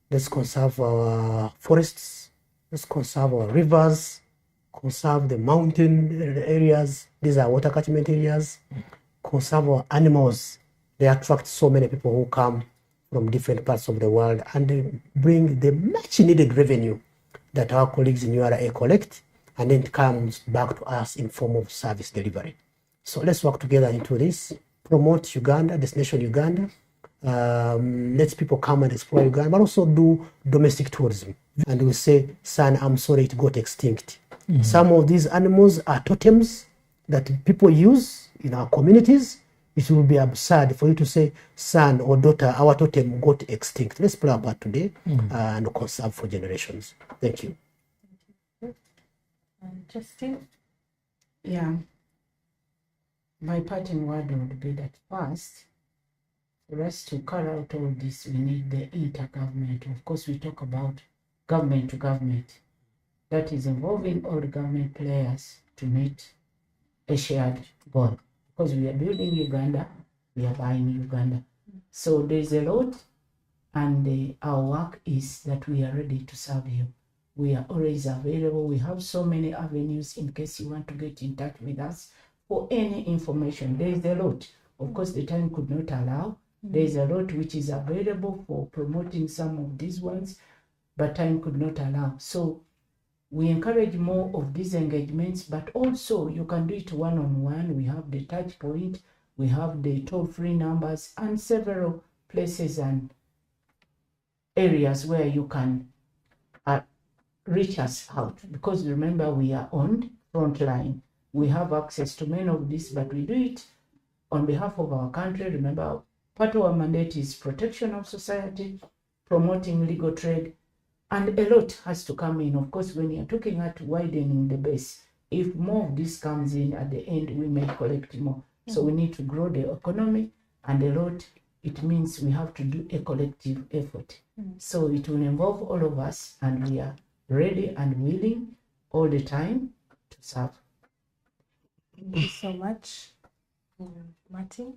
Let's conserve our forests. Let's conserve our rivers. Conserve the mountain areas. These are water catchment areas. Conserve our animals. They attract so many people who come from different parts of the world, and they bring the much needed revenue that our colleagues in URA collect, and then it comes back to us in form of service delivery. So let's work together into this. Promote Uganda, Destination Uganda. Let people come and explore Uganda, but also do domestic tourism. And we say, son, I'm sorry it got extinct. Some of these animals are totems that people use in our communities. It will be absurd for you to say, son or daughter, our totem got extinct. Let's play our part today and conserve for generations. Thank you. Justine? Yeah. My parting word would be that first, For us to carry out all this, we need the intergovernment. Of course, we talk about government to government. That is involving all the government players to meet a shared goal. Because we are building Uganda, we are buying Uganda. So there's a lot, and our work is that we are ready to serve you. We are always available. We have so many avenues in case you want to get in touch with us for any information. There is a lot. Of course, the time could not allow. There is a lot which is available for promoting some of these ones, but time could not allow. So we encourage more of these engagements, but also you can do it one-on-one. We have the touch point, we have the toll-free numbers, and several places and areas where you can reach us out. Because remember, we are on front line. We have access to many of this, but we do it on behalf of our country. Remember, part of our mandate is protection of society, promoting legal trade, and a lot has to come in. Of course, when you're talking at widening the base, if more of this comes in at the end, we may collect more. So we need to grow the economy, and a lot, it means we have to do a collective effort. So it will involve all of us, and we are ready and willing all the time to serve. Thank you so much, Martin.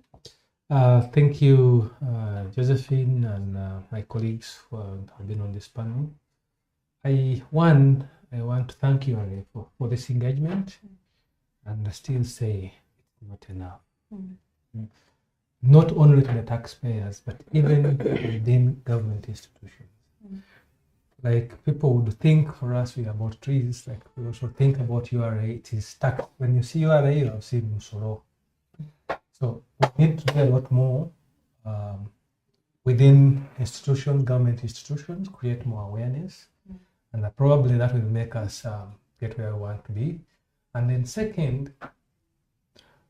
Thank you, Josephine, and my colleagues who have been on this panel. I want to thank you, Ari, for this engagement, and I still say it's not enough. Not only to the taxpayers, but even within government institutions. Like, people would think for us we are about trees, like we also think about URA, it is stuck. When you see URA, you have seen Musoro. So we need to do a lot more within institutions, government institutions, create more awareness, and probably that will make us get where we want to be. And then second,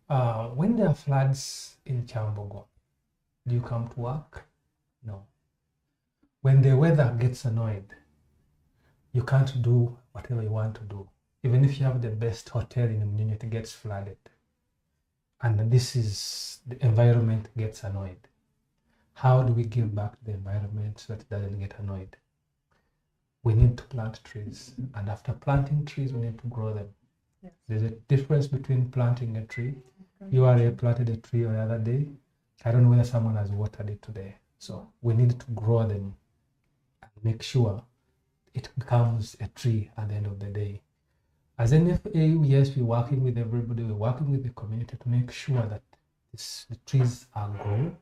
when there are floods in Kyambogo, do you come to work? No. When the weather gets annoyed, you can't do whatever you want to do. Even if you have the best hotel in Mnyonyo, it gets flooded. And this is, the environment gets annoyed. How do we give back to the environment so that it doesn't get annoyed? We need to plant trees. And after planting trees, we need to grow them. Yes. There's a difference between planting a tree. URA planted a tree the other day. I don't know whether someone has watered it today. So we need to grow them and make sure it becomes a tree at the end of the day. As NFA, yes, we're working with everybody, we're working with the community to make sure that the trees are grown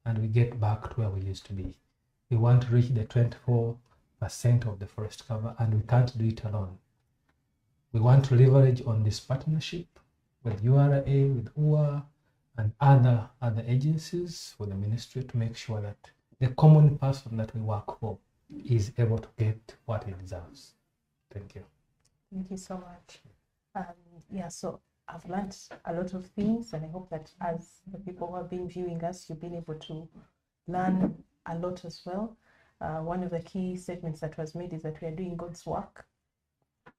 and we get back to where we used to be. We want to reach the 24% of the forest cover, and we can't do it alone. We want to leverage on this partnership with URA, with UA, and other agencies, with the ministry, to make sure that the common person that we work for is able to get what he deserves. Thank you. Thank you so much. Yeah, so I've learned a lot of things, and I hope that as the people who have been viewing us, you've been able to learn a lot as well. One of the key statements that was made is that we are doing God's work.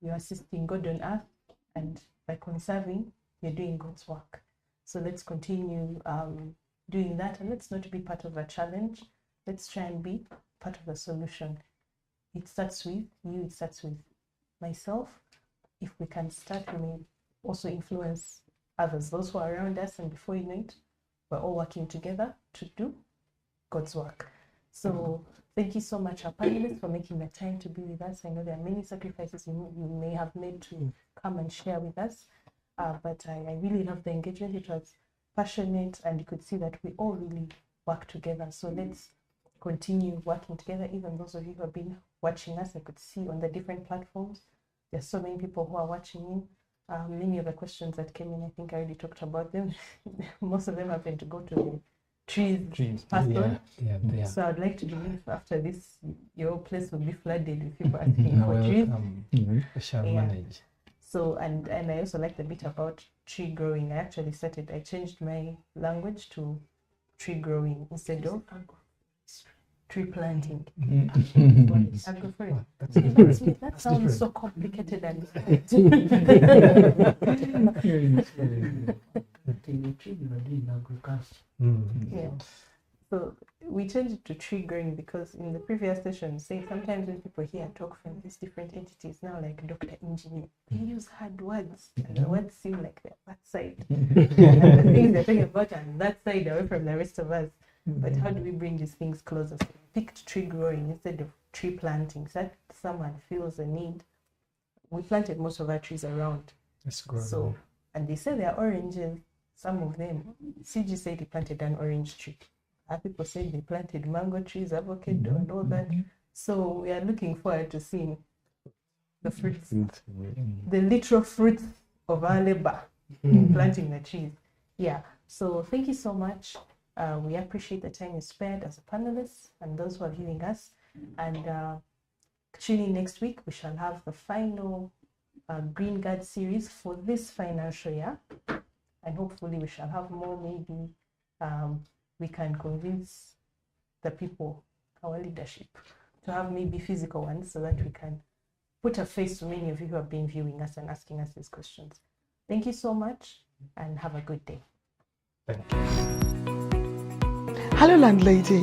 We are assisting God on earth, and by conserving, you're doing God's work. So let's continue doing that, and let's not be part of a challenge. Let's try and be part of the solution. It starts with you, it starts with myself. If we can start, we may also influence others, those who are around us, and before you know it, we're all working together to do God's work. So thank you so much, our panelists, for making the time to be with us. I know there are many sacrifices you may have made to come and share with us, but I really love the engagement. It was passionate, and you could see that we all really work together. So let's continue working together. Even those of you who have been watching us, I could see on the different platforms, there's so many people who are watching in. Many of the questions that came in, I think I already talked about them. Most of them happen to go to the trees pastor. Yeah. So I'd like to believe after this, your place will be flooded with people asking for trees. I shall manage. So, and I also like the bit about tree growing. I changed my language to tree growing instead of tree planting. Agroforestry. That sounds so complicated and yeah. So we changed it to tree growing because in the previous session, say sometimes when people hear talk from these different entities, now like Dr. Engineer, they use hard words and the words seem like they're that side. And the things they're talking about are on that side away from the rest of us. But how do we bring these things closer? So we picked tree growing instead of tree planting. So that someone feels a need. We planted most of our trees around. That's great. So, and they say they're oranges, some of them. CG said he planted an orange tree. Other people said they planted mango trees, avocado, and all that. So we are looking forward to seeing the fruits, the literal fruits of our labor in planting the trees. Yeah. So thank you so much. We appreciate the time you spared as a panelist and those who are viewing us. And tune in next week. We shall have the final Green Guard series for this financial year. And hopefully we shall have more. Maybe we can convince the people, our leadership, to have maybe physical ones so that we can put a face to many of you who have been viewing us and asking us these questions. Thank you so much and have a good day. Thank you. Hello, landlady.